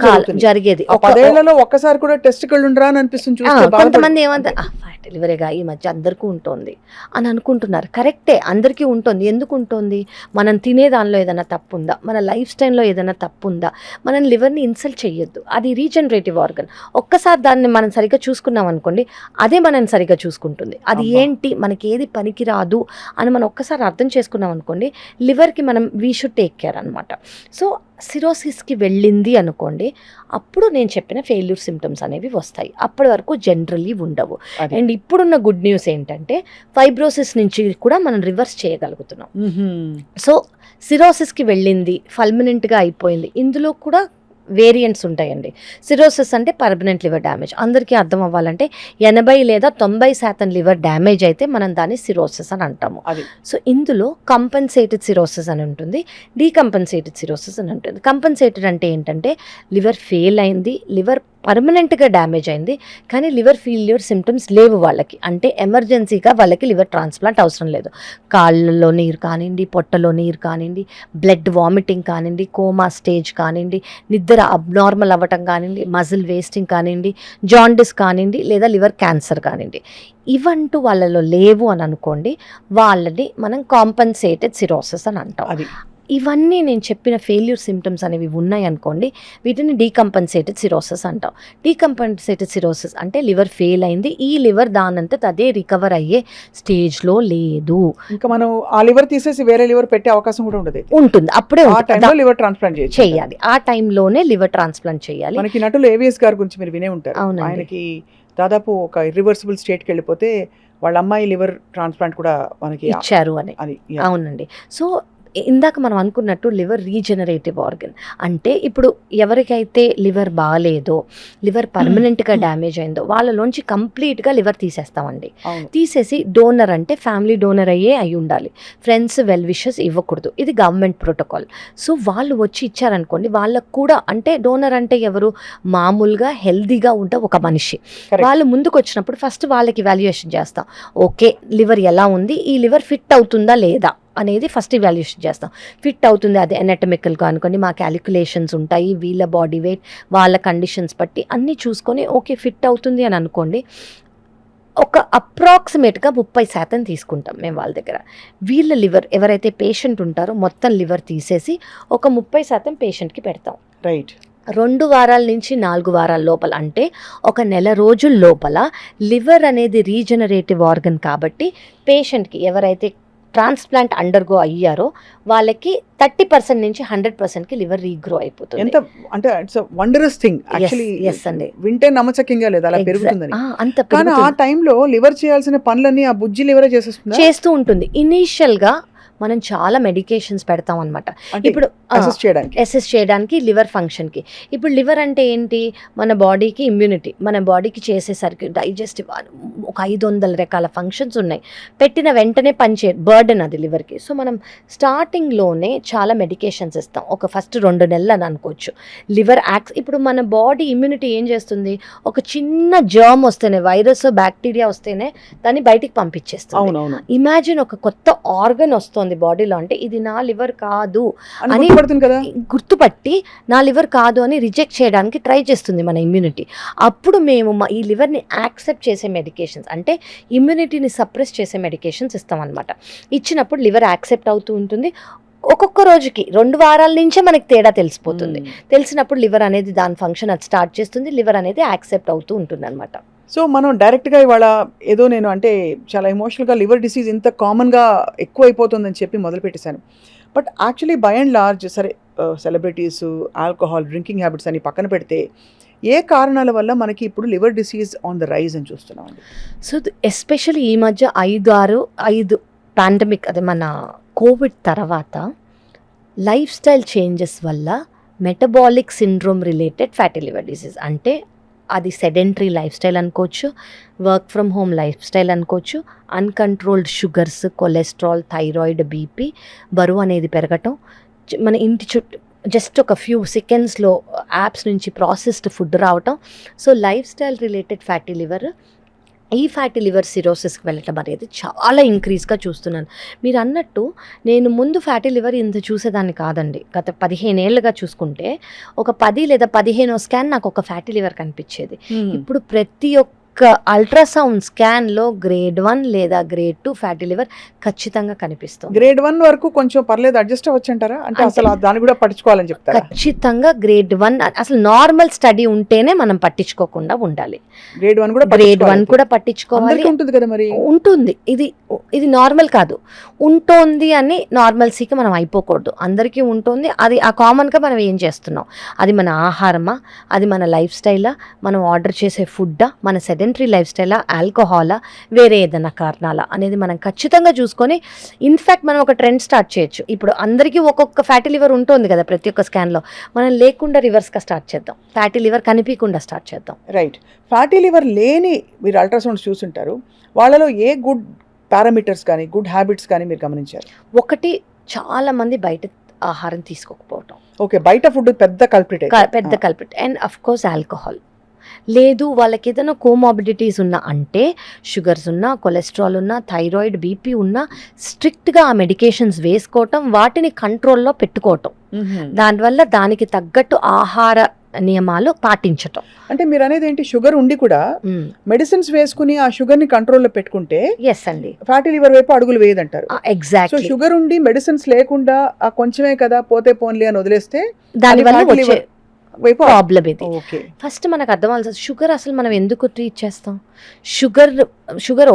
జరిగేది. 10 ఏళ్లలో ఒక్కసారి కూడా టెస్టికల్ ఉండరా అని అనిపిస్తుంది. కొంతమంది ఏమంటే ఫ్యాటీ లివరేగా ఈ మధ్య అందరికీ ఉంటుంది అని అనుకుంటున్నారు. కరెక్టే, అందరికీ ఉంటుంది. ఎందుకు ఉంటుంది? మనం తినే దానిలో ఏదైనా తప్పు ఉందా, మన లైఫ్ స్టైల్లో ఏదైనా తప్పు ఉందా? మనం లివర్ని ఇన్సల్ట్ చేయొద్దు, అది రీజనరేటివ్ ఆర్గన్. ఒక్కసారి దాన్ని మనం సరిగ్గా చూసుకున్నాం అనుకోండి, అదే మనం సరిగ్గా చూసుకుంటుంది. అది ఏంటి, మనకి ఏది పనికి రాదు అని మనం ఒక్కసారి అర్థం చేసుకున్నాం అనుకోండి, లివర్కి మనం వీ షుడ్ టేక్ కేర్ అనమాట. సో సిరోసిస్కి వెళ్ళింది అనుకోండి, అప్పుడు నేను చెప్పిన ఫెయిల్యూర్ సిమ్టమ్స్ అనేవి వస్తాయి. అప్పటి వరకు జనరల్లీ ఉండవు. అండ్ ఇప్పుడున్న గుడ్ న్యూస్ ఏంటంటే ఫైబ్రోసిస్ నుంచి కూడా మనం రివర్స్ చేయగలుగుతున్నాం. సో సిరోసిస్కి వెళ్ళింది, ఫల్మినెంట్గా అయిపోయింది, ఇందులో కూడా వేరియంట్స్ ఉంటాయండి. సిరోసిస్ అంటే పర్మనెంట్ లివర్ డ్యామేజ్. అందరికీ అర్థం అవ్వాలంటే 80 లేదా 90% లివర్ డ్యామేజ్ అయితే మనం దాన్ని సిరోసిస్ అని అంటాము. సో ఇందులో కంపెన్సేటెడ్ సిరోసిస్ అని ఉంటుంది, డీకంపెన్సేటెడ్ సిరోసిస్ అని ఉంటుంది. కంపెన్సేటెడ్ అంటే ఏంటంటే లివర్ ఫెయిల్ అయింది, లివర్ పర్మనెంట్గా డ్యామేజ్ అయింది, కానీ లివర్ ఫెయిల్యూర్ సిమ్టమ్స్ లేవు వాళ్ళకి, అంటే ఎమర్జెన్సీగా వాళ్ళకి లివర్ ట్రాన్స్ప్లాంట్ అవసరం లేదు. కాళ్ళలో నీరు కానివ్వండి, పొట్టలో నీరు కానివ్వండి, బ్లడ్ వామిటింగ్ కానివ్వండి, కోమా స్టేజ్ కానివ్వండి, నిద్ర అబ్నార్మల్ అవ్వటం కానివ్వండి, మజిల్ వేస్టింగ్ కానివ్వండి, జాండిస్ కానివ్వండి, లేదా లివర్ క్యాన్సర్ కానివ్వండి, ఇవంటూ వాళ్ళలో లేవు అని అనుకోండి, వాళ్ళని మనం కాంపెన్సేటెడ్ సిరోసిస్ అని అంటాం. ఇవన్నీ నేను చెప్పిన ఫెయిల్యూర్ సిమ్టమ్స్ అనేవి ఉన్నాయి అనుకోండి, వీటిని డీకంపెన్సేటెడ్ సిరోసిస్ అంటాం. డీకంపెన్సేటెడ్ సిరోసిస్ అంటే లివర్ ఫెయిల్ అయింది, ఈ లివర్ దానంతట అదే రికవర్ అయ్యే స్టేజ్లో లేదు. ఇంకా మనం ఆ లివర్ తీసేసి వేరే లివర్ పెట్టే అవకాశం కూడా ఉంటుంది. అప్పుడే లివర్ ట్రాన్స్ప్లాంట్ చేయాలి, ఆ టైంలోనే లివర్ ట్రాన్స్ప్లాంట్ చేయాలి. మనకి నటులు ఏవిఎస్ గారి గురించి మీరు వినే ఉంటారు. ఆయనకి దాదాపు ఒక ఇర్రివర్సిబుల్ స్టేట్కి వెళ్ళిపోతే వాళ్ళ అమ్మాయి లివర్ ట్రాన్స్ప్లాంట్ కూడా మనకి ఇచ్చారు అని. అవునండి. సో ఇందాక మనం అనుకున్నట్టు లివర్ రీజనరేటివ్ ఆర్గన్ అంటే, ఇప్పుడు ఎవరికైతే లివర్ బాగాలేదో, లివర్ పర్మనెంట్గా డ్యామేజ్ అయిందో వాళ్ళలోంచి కంప్లీట్గా లివర్ తీసేస్తామండి. తీసేసి డోనర్ అంటే ఫ్యామిలీ డోనర్ అయి ఉండాలి, ఫ్రెండ్స్ వెల్ విషెస్ ఇవ్వకూడదు. ఇది గవర్నమెంట్ ప్రోటోకాల్. సో వాళ్ళు వచ్చి ఇచ్చారనుకోండి, వాళ్ళకు కూడా అంటే డోనర్ అంటే ఎవరు, మామూలుగా హెల్దీగా ఉంటే ఒక మనిషి, వాళ్ళు ముందుకు వచ్చినప్పుడు ఫస్ట్ వాళ్ళకి వాల్యుయేషన్ చేస్తాం. ఓకే, లివర్ ఎలా ఉంది, ఈ లివర్ ఫిట్ అవుతుందా లేదా అనేది ఫస్ట్ ఇవాల్యుయేషన్ చేస్తాం. ఫిట్ అవుతుంది, అది ఎనాటమికల్గా అనుకోండి, మా క్యాలిక్యులేషన్స్ ఉంటాయి, వీళ్ళ బాడీ వెయిట్, వాళ్ళ కండిషన్స్ బట్టి అన్నీ చూసుకొని ఓకే ఫిట్ అవుతుంది అని అనుకోండి, ఒక అప్రాక్సిమేట్గా 30% తీసుకుంటాం మేము వాళ్ళ దగ్గర. వీళ్ళ లివర్ ఎవరైతే పేషెంట్ ఉంటారో మొత్తం లివర్ తీసేసి ఒక 30% పేషెంట్కి పెడతాం. రైట్. 2 వారాల నుంచి 4 వారాల లోపల, అంటే ఒక నెల రోజుల లోపల లివర్ అనేది రీజనరేటివ్ ఆర్గన్ కాబట్టి పేషెంట్కి ఎవరైతే ట్రాన్స్ప్లాంట్ అండర్గో అయ్యారో వాళ్ళకి 30% నుంచి 100%కి లివర్ రీగ్రో అయిపోతుంది. ఎంత అంటే it's a wondrous thing actually. Yes అండి, వింటే నమ్మచక్యంగా లేదు అలా పెరుగుతుందని. అంత కానీ ఆ టైంలో లివర్ చేయాల్సిన పనులన్నీ ఆ బుజ్జి లివరే చేస్తూ ఉంటుంది. ఇనీషియల్గా మనం చాలా మెడికేషన్స్ పెడతాం అనమాట. ఇప్పుడు అసెస్ చేయడానికి లివర్ ఫంక్షన్కి. ఇప్పుడు లివర్ అంటే ఏంటి, మన బాడీకి ఇమ్యూనిటీ, మన బాడీకి చేసేసరికి డైజెస్టివ్ ఒక 500 రకాల ఫంక్షన్స్ ఉన్నాయి. పెట్టిన వెంటనే పనిచే బర్డెన్ అది లివర్కి. సో మనం స్టార్టింగ్లోనే చాలా మెడికేషన్స్ ఇస్తాం, ఒక ఫస్ట్ 2 నెలలు అని అనుకోవచ్చు. లివర్ ఇప్పుడు మన బాడీ ఇమ్యూనిటీ ఏం చేస్తుంది, ఒక చిన్న జర్మ్ వస్తేనే, వైరస్ బ్యాక్టీరియా వస్తేనే దాన్ని బయటికి పంపించేస్తుంది. ఇమాజిన్ ఒక కొత్త ఆర్గన్ వస్తుంది బాడీలో, అంటే ఇది నా లివర్ కాదు అని గుర్తుపట్టి నా లివర్ కాదు అని రిజెక్ట్ చేయడానికి ట్రై చేస్తుంది మన ఇమ్యూనిటీ. అప్పుడు మేము ఈ లివర్ని యాక్సెప్ట్ చేసే మెడికేషన్స్, అంటే ఇమ్యూనిటీని సప్రెస్ చేసే మెడికేషన్స్ ఇస్తాం అనమాట. ఇచ్చినప్పుడు లివర్ యాక్సెప్ట్ అవుతూ ఉంటుంది. ఒక్కొక్క రోజుకి 2 వారాల నుంచే మనకి తేడా తెలిసిపోతుంది. తెలిసినప్పుడు లివర్ అనేది దాని ఫంక్షన్ అది స్టార్ట్ చేస్తుంది, లివర్ అనేది యాక్సెప్ట్ అవుతూ ఉంటుంది అనమాట. సో మనం డైరెక్ట్గా ఇవాళ ఏదో నేను అంటే చాలా ఎమోషనల్గా లివర్ డిసీజ్ ఇంత కామన్గా ఎక్కువ అయిపోతుందని చెప్పి మొదలుపెట్టేశాను. But actually by and large సరే సెలబ్రిటీస్, ఆల్కహాల్, డ్రింకింగ్ హ్యాబిట్స్ అని పక్కన పెడితే ఏ కారణాల వల్ల మనకి ఇప్పుడు liver disease on the rise అని చూస్తున్నామండి? సో ఎస్పెషల్లీ ఈ మధ్య 5 పాండమిక్ అదే మన కోవిడ్ తర్వాత లైఫ్ స్టైల్ చేంజెస్ వల్ల metabolic syndrome related fatty liver disease, అంటే అది సెడెంటరీ లైఫ్ స్టైల్ అనుకోవచ్చు, work from home life style అనుకోవచ్చు, uncontrolled sugars, cholesterol, thyroid, BP, బరువు అనేది పెరగటం, మన ఇంటి చుట్టూ జస్ట్ ఒక ఫ్యూ సెకండ్స్లో యాప్స్ నుంచి ప్రాసెస్డ్ ఫుడ్ రావటం. So life style related fatty liver, ఈ ఫ్యాటీ లివర్ సిరోసిస్కి వెళ్ళటం అనేది చాలా ఇంక్రీజ్గా చూస్తున్నాను. మీరు అన్నట్టు నేను ముందు ఫ్యాటీ లివర్ ఇంత చూసేదాన్ని కాదండి. గత 15 ఏళ్ళుగా చూసుకుంటే ఒక 10 లేదా 15 స్కాన్ నాకు ఒక ఫ్యాటీ లివర్ కనిపించేది. ఇప్పుడు ప్రతి ఒక్క అల్ట్రాసౌండ్ స్కాన్లో గ్రేడ్ 1 లేదా గ్రేడ్ 2 ఫ్యాటీ లివర్ ఖచ్చితంగా కనిపిస్తుంది. గ్రేడ్ 1 వరకు కొంచెం పర్లేదు, అడ్జస్ట్ అవ్వచ్చు అంటారా? అంటే అసలు దాన్ని కూడా పట్టించుకోవాలని చెప్తారా? ఖచ్చితంగా గ్రేడ్ 1 అసలు నార్మల్ స్టడీ ఉంటేనే మనం పట్టించుకోకుండా ఉండాలి. గ్రేడ్ 1 కూడా పట్టించుకోవాలి ఉంటుంది కదా మరి. ఉంటుంది, ఇది నార్మల్ కాదు. ఉంటుంది అని నార్మల్సీకి మనం అయిపోకూడదు. అందరికీ ఉంటుంది, అది ఆ కామన్గా మనం ఏం చేస్తున్నాం, అది మన ఆహారమా, అది మన లైఫ్ స్టైలా, మనం ఆర్డర్ చేసే ఫుడ్డా, మన సెడెంటరీ లైఫ్ స్టైలా, ఆల్కహాలా, వేరే ఏదైనా కారణాలా అనేది మనం ఖచ్చితంగా చూసుకొని ఇన్ఫ్యాక్ట్ మనం ఒక ట్రెండ్ స్టార్ట్ చేయొచ్చు. ఇప్పుడు అందరికీ ఒక్కొక్క ఫ్యాటీ లివర్ ఉంటుంది కదా ప్రతి ఒక్క స్కాన్లో, మనం లేకుండా రివర్స్గా స్టార్ట్ చేద్దాం, ఫ్యాటీ లివర్ కనిపించకుండా స్టార్ట్ చేద్దాం. రైట్. ఫ్యాటీ లివర్ లేని మీరు అల్ట్రాసౌండ్స్ చూసుంటారు, వాళ్ళలో ఏ గుడ్ పారామీటర్స్ కానీ గుడ్ హ్యాబిట్స్ కానీ మీరు గమనించారు? ఒకటి, చాలా మంది బయట ఆహారం తీసుకోకపోవటం. ఓకే, బయట ఫుడ్ పెద్ద culprit. And of course alcohol. లేదు వాళ్ళకి ఏదైనా కోమార్బిడిటీస్ ఉన్నా, అంటే షుగర్స్ ఉన్నా, కొలెస్ట్రాల్ ఉన్నా, థైరాయిడ్, బీపీ ఉన్నా, స్ట్రిక్ట్గా ఆ మెడికేషన్స్ వేసుకోవటం, వాటిని కంట్రోల్లో పెట్టుకోవటం, దానివల్ల దానికి తగ్గట్టు ఆహార నియమాలు పాటించటం. అంటే మీరు అనేది ఏంటి, షుగర్ ఉండి కూడా మెడిసిన్స్ వేసుకుని ఆ షుగర్ ని కంట్రోల్లో పెట్టుకుంటే ఎస్ అండి, ఫ్యాటీ లివర్ వైపు అడుగులు వేయదంటారు. ఎగ్జాక్ట్. సో షుగర్ ఉండి మెడిసిన్స్ లేకుండా ఆ కొంచెమే కదా పోతే పోన్లీ అని వదిలేస్తే దానివల్ల ప్రాబ్లం ఇది. ఓకే, ఫస్ట్ మనకు అర్థమవుతుంది షుగర్ అసలు మనం ఎందుకు ట్రీట్ చేస్తాం. షుగర్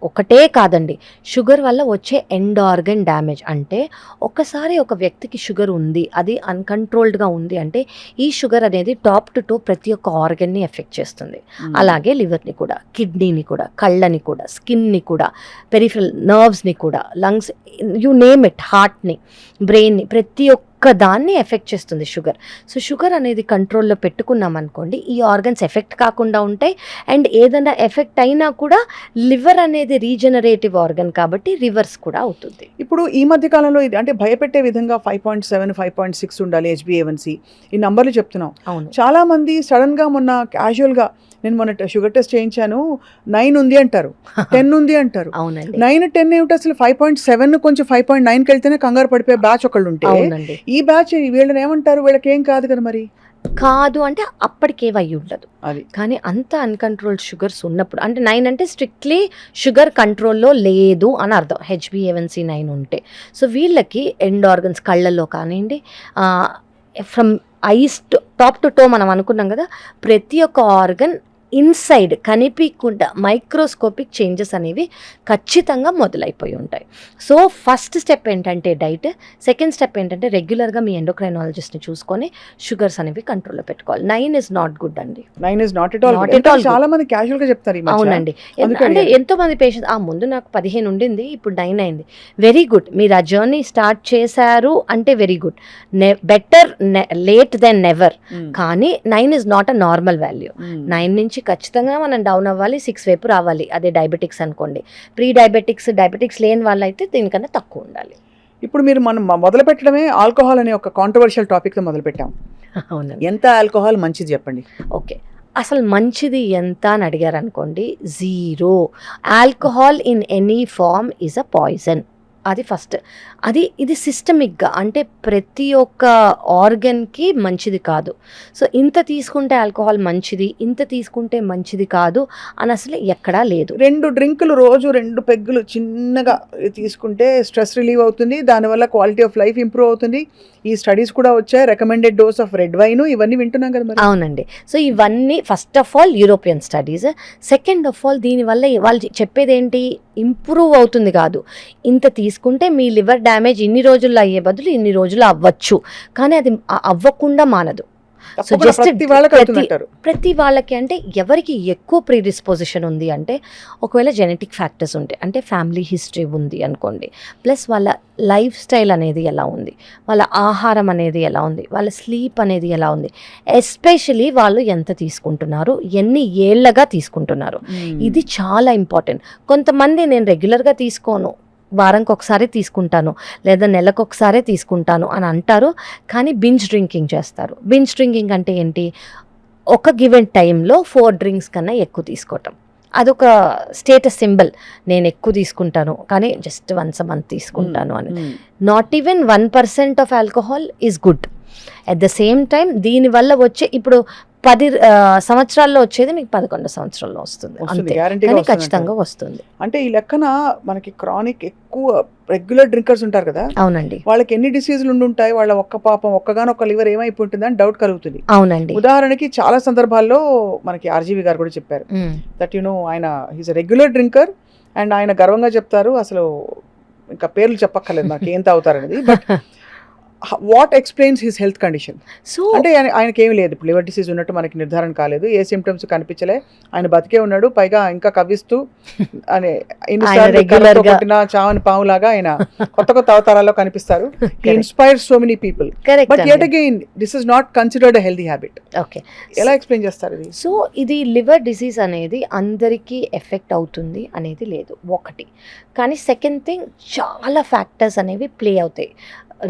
ఒకటే కాదండి, షుగర్ వల్ల వచ్చే ఎండ్ ఆర్గన్ డ్యామేజ్. అంటే ఒకసారి ఒక వ్యక్తికి షుగర్ ఉంది, అది అన్కంట్రోల్డ్గా ఉంది అంటే ఈ షుగర్ అనేది టాప్ టు టో ప్రతి ఒక్క ఆర్గన్ని ఎఫెక్ట్ చేస్తుంది. అలాగే లివర్ని కూడా, కిడ్నీని కూడా, కళ్ళని కూడా, స్కిన్ని కూడా, పెరిఫరల్ నర్వ్స్ని కూడా, లంగ్స్, యు నేమ్ ఇట్, హార్ట్ని, బ్రెయిన్ని, ప్రతి ఒక్క దాన్ని ఎఫెక్ట్ చేస్తుంది షుగర్. సో షుగర్ అనేది కంట్రోల్లో పెట్టుకున్నాం అనుకోండి, ఈ ఆర్గన్స్ ఎఫెక్ట్ కాకుండా ఉంటాయి. అండ్ ఏదైనా ఎఫెక్ట్ అయినా కూడా లివర్ అనేది రీజనరేటివ్ ఆర్గన్ కాబట్టి రివర్స్ కూడా అవుతుంది. ఇప్పుడు ఈ మధ్య కాలంలో ఇది అంటే భయపెట్టే విధంగా 5.7, 5.6 ఉండాలి HbA1c, ఈ నంబర్లు చెప్తున్నాం. చాలా మంది సడన్ గా మొన్న క్యాజువల్ గా నేను మొన్న షుగర్ టెస్ట్ చేయించాను, 9 ఉంది అంటారు, 10 ఉంది అంటారు. 9, 10 ఏమిటి అసలు? 5.7 కొంచెం 5.9కి వెళ్తేనే కంగారు పడిపోయే బ్యాచ్ ఒకళ్ళు ఉంటే, ఈ బ్యాచ్ వీళ్ళని ఏమంటారు, వీళ్ళకి ఏం కాదు కదా మరి? కాదు అంటే అప్పటికేవయ్యి ఉండదు అది, కానీ అంత అన్కంట్రోల్డ్ షుగర్స్ ఉన్నప్పుడు, అంటే 9 అంటే స్ట్రిక్ట్లీ షుగర్ కంట్రోల్లో లేదు అని అర్థం, HbA1c 9 ఉంటే. సో వీళ్ళకి ఎండ్ ఆర్గన్స్, కళ్ళల్లో కానివ్వండి, from ice top to toe మనం అనుకున్నాం కదా, ప్రతి ఒక్క ఆర్గన్ ఇన్సైడ్ కనిపించకుండా మైక్రోస్కోపిక్ చేంజెస్ అనేవి ఖచ్చితంగా మొదలైపోయి ఉంటాయి. సో ఫస్ట్ స్టెప్ ఏంటంటే డైట్, సెకండ్ స్టెప్ ఏంటంటే రెగ్యులర్గా మీ ఎండోక్రైనాలజిస్ట్ని చూసుకొని షుగర్స్ అనేవి కంట్రోల్లో పెట్టుకోవాలి. 9 is not good అండి. 9 is not at all. చాలా మంది క్యాజువల్గా చెప్తారు. అవునండి, అంటే ఎంతో మంది పేషెంట్స్ ముందు నాకు 15 ఉండింది, ఇప్పుడు 9 అయింది. వెరీ గుడ్, మీరు ఆ జర్నీ స్టార్ట్ చేశారు అంటే very good, better late than never. కానీ 9 is not a normal value. 9 నుంచి ఖచ్చితంగా మనం డౌన్ అవ్వాలి, 6 వైపు రావాలి. అదే డయాబెటిక్స్ అనుకోండి, ప్రీ డయాబెటిక్స్ లేని వాళ్ళు అయితే దీనికన్నా తక్కువ ఉండాలి. ఇప్పుడు మనం మొదలు పెట్టడమే ఆల్కహాల్ అనే ఒక కాంట్రవర్షియల్ టాపిక్తో మొదలు పెట్టాం. అవును, ఎంత ఆల్కహాల్ మంచిది చెప్పండి? ఓకే, అసలు మంచిది ఎంత అని అడిగారు అనుకోండి, 0. Alcohol in any form is a poison. అది ఫస్ట్. ఇది సిస్టమిక్గా, అంటే ప్రతి ఒక్క ఆర్గన్కి మంచిది కాదు. సో ఇంత తీసుకుంటే ఆల్కహాల్ మంచిది, ఇంత తీసుకుంటే మంచిది కాదు అని అసలు ఎక్కడా లేదు. 2 డ్రింకులు రోజు 2 పెగ్గులు చిన్నగా తీసుకుంటే స్ట్రెస్ రిలీవ్ అవుతుంది, దానివల్ల క్వాలిటీ ఆఫ్ లైఫ్ ఇంప్రూవ్ అవుతుంది. ఈ స్టడీస్ కూడా వచ్చాయి, recommended dose of red wine, ఇవన్నీ వింటున్నాం కదా మరి. అవునండి. సో ఇవన్నీ first of all European studies. Second of all దీనివల్ల వాళ్ళు చెప్పేది ఏంటి, ఇంప్రూవ్ అవుతుంది కాదు, ఇంత తీసుకుంటే మీ లివర్ డ్యామేజ్ ఇన్ని రోజుల్లో అయ్యే బదులు ఇన్ని రోజులు అవ్వచ్చు, కానీ అది అవ్వకుండా మానదు. తప్పకుండా ప్రతి వాళ్ళకి అవుతుందంటారు. ప్రతి వాళ్ళకి అంటే ఎవరికి ఎక్కువ ప్రీడిస్పోజిషన్ ఉంది అంటే ఒకవేళ జెనెటిక్ ఫ్యాక్టర్స్ ఉంటాయి, అంటే ఫ్యామిలీ హిస్టరీ ఉంది అనుకోండి, ప్లస్ వాళ్ళ లైఫ్ స్టైల్ అనేది ఎలా ఉంది, వాళ్ళ ఆహారం అనేది ఎలా ఉంది, వాళ్ళ స్లీప్ అనేది ఎలా ఉంది, ఎస్పెషలీ వాళ్ళు ఎంత తీసుకుంటున్నారు, ఎన్ని ఏళ్ళగా తీసుకుంటున్నారు, ఇది చాలా ఇంపార్టెంట్. కొంతమంది నేను రెగ్యులర్గా తీసుకోను, వారానికి ఒకసారి తీసుకుంటాను లేదా నెలకు ఒకసారి తీసుకుంటాను అని అంటారు, కానీ బింజ్ డ్రింకింగ్ చేస్తారు. బింజ్ డ్రింకింగ్ అంటే ఏంటి, ఒక గివెన్ టైంలో 4 డ్రింక్స్ కన్నా ఎక్కువ తీసుకోవటం, అదొక స్టేటస్ సింబల్. నేను ఎక్కువ తీసుకుంటాను కానీ జస్ట్ వన్స్ అ మంత్ తీసుకుంటాను అని. Not even 1% of alcohol is good. At the same time దీనివల్ల వచ్చే ఇప్పుడు 10 సంవత్సరాల్లో వచ్చేది మీకు 11 సంవత్సరాల్లో వస్తుంది, అంతే, కానీ ఖచ్చితంగా వస్తుంది. అంటే ఈ లెక్కన మనకి క్రానిక్ ఎక్కువ రెగ్యులర్ డ్రింకర్స్ ఉంటారు కదా, అవునండి, వాళ్ళకి ఎన్ని డిసీజులు ఉండుంటాయి, వాళ్ళ ఒక్కగానొక్క లివర్ ఏమైపోతుంది అని డౌట్ కలుగుతుంది. అవునండి. ఉదాహరణకి చాలా సందర్భాల్లో మనకి ఆర్జీవి గారు కూడా చెప్పారు దట్ ఆయన హీస్ రెగ్యులర్ డ్రింకర్ అండ్ ఆయన గర్వంగా చెప్తారు, అసలు ఇంకా పేర్లు చెప్పక్కర్లేదు మనకి ఏం తాగుతారనేది, but what explains his health condition. So అంటే ఆయనకి ఏమి లేదు, ఇప్పుడు లివర్ డిసీజ్ ఉన్నట్టు మనకి నిర్ధారణ కాలేదు, ఏ సిమ్టమ్స్ కనిపించలే, ఆయన బతికే ఉన్నాడు, పైగా ఇంకా కవ్విస్తూ అనే కొట్టిన చావని పావులాగా ఆయన కొత్త కొత్త అవతారాల్లో కనిపిస్తారు. Inspires so many people, but at again this is not considered a healthy habit. Okay, ఎలా ఎక్స్ప్లెయిన్ చేస్తారు ఇది? సో ఇది లివర్ డిసీజ్ అనేది అందరికీ ఎఫెక్ట్ అవుతుంది అనేది లేదు ఒకటి, కానీ సెకండ్ థింగ్ చాలా ఫ్యాక్టర్స్ అనేవి ప్లే అవుతాయి.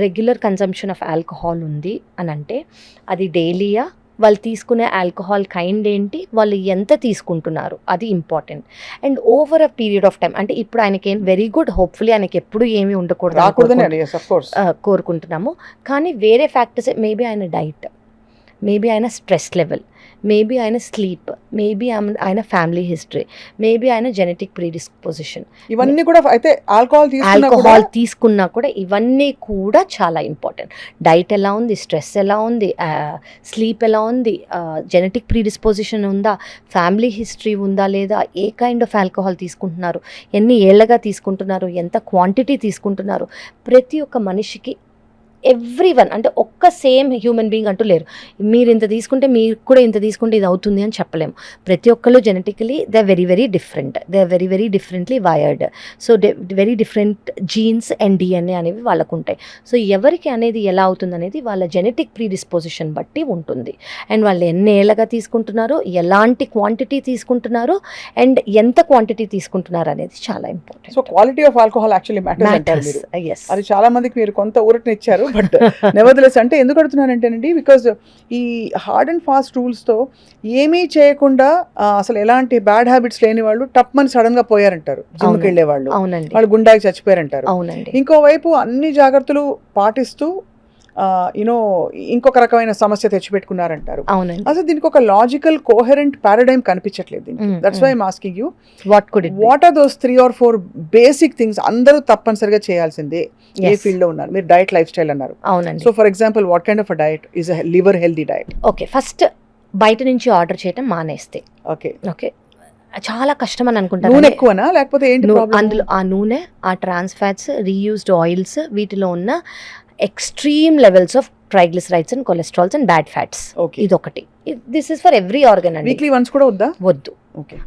రెగ్యులర్ కన్సంప్షన్ ఆఫ్ ఆల్కహాల్ ఉంది అని అంటే అది డైలీయా, వాళ్ళు తీసుకునే ఆల్కహాల్ కైండ్ ఏంటి, వాళ్ళు ఎంత తీసుకుంటున్నారు, అది important. And over a period of time, అంటే ఇప్పుడు ఆయనకి వెరీ గుడ్, హోప్ఫుల్లీ ఆయనకి ఎప్పుడు ఏమీ ఉండకూడదు కోరుకుంటున్నాము, కానీ వేరే ఫ్యాక్టర్స్ మేబీ ఆయన డైట్, మేబీ ఆయన స్ట్రెస్ లెవెల్, మేబీ ఆయన స్లీప్, మేబీ ఆయన ఫ్యామిలీ హిస్టరీ, మేబీ ఆయన జెనెటిక్ ప్రీడిస్పోజిషన్, ఇవన్నీ కూడా అయితే ఆల్కహాల్ తీసుకున్నా కూడా ఇవన్నీ కూడా చాలా ఇంపార్టెంట్. డైట్ ఎలా ఉంది, స్ట్రెస్ ఎలా ఉంది, స్లీప్ ఎలా ఉంది, జెనెటిక్ ప్రీడిస్పోజిషన్ ఉందా, ఫ్యామిలీ హిస్టరీ ఉందా లేదా, ఏ కైండ్ ఆఫ్ ఆల్కహాల్ తీసుకుంటున్నారు, ఎన్ని ఏళ్ళగా తీసుకుంటున్నారు, ఎంత క్వాంటిటీ తీసుకుంటున్నారు, ప్రతి ఒక్క మనిషికి ఎవ్రీవన్, అంటే ఒక్క సేమ్ హ్యూమన్ బీయింగ్ అంటూ లేరు. మీరు ఇంత తీసుకుంటే మీరు కూడా ఇంత తీసుకుంటే ఇది అవుతుంది అని చెప్పలేము. ప్రతి ఒక్కళ్ళు genetically they are very very different, they are very very differently wired. So very different genes and DNA అనేవి వాళ్ళకు ఉంటాయి. సో ఎవరికి అనేది ఎలా అవుతుంది అనేది వాళ్ళ జెనెటిక్ ప్రీడిస్పోజిషన్ బట్టి ఉంటుంది. అండ్ వాళ్ళు ఎన్ని ఏళ్ళగా తీసుకుంటున్నారు, ఎలాంటి క్వాంటిటీ తీసుకుంటున్నారు, అండ్ ఎంత క్వాంటిటీ తీసుకుంటున్నారు అనేది చాలా important. So quality of alcohol actually matters. అది చాలా మందికి మీరు కొంత ఊరటనిచ్చారు, బట్ నెవర్దలెస్ అంటే ఎందుకు అడుగుతున్నానంటేనండి, బికాజ్ ఈ హార్డ్ అండ్ ఫాస్ట్ రూల్స్తో ఏమీ చేయకుండా అసలు ఎలాంటి బ్యాడ్ హ్యాబిట్స్ లేని వాళ్ళు టప్మని సడన్ గా పోయారంటారు, జిమ్కి వెళ్ళే వాళ్ళు, వాళ్ళు గుండాకి చచ్చిపోయారంటారు. ఇంకోవైపు అన్ని జాగ్రత్తలు పాటిస్తూ ఇంకొక రకమైన సమస్య తెచ్చిపెట్టుకున్నారంటారు. అసలు దీనికి ఒక లాజికల్ కోహెరెంట్ పారాడైమ్ కనిపించట్లేదు. That's why I'm asking you, what are those 3 or 4 basic things అందరూ తప్పనిసరిగా చేయాల్సిందే ఏ ఫీల్డ్ లో ఉన్నారు? మీరు డైట్, లైఫ్ స్టైల్ అన్నారు. So for example what kind of a diet is a liver healthy diet? Okay, first బయట నుంచి ఆర్డర్ చేయడం మానేస్తే. ఓకే, చాలా కష్టం అని అనుకుంటారు. నూనె ఎక్కువనా లేకపోతే ఏంటి అందులో? ఆ నూనె, ఆ ట్రాన్స్ ఫ్యాట్స్, రీయూజ్డ్ ఆయిల్స్, వీటిలో ఉన్న extreme levels of triglycerides and cholesterols and bad fats, ఇదొకటి. This is for every organ అండి. వీక్లీ వన్స్ కూడా వద్దా? వద్దు.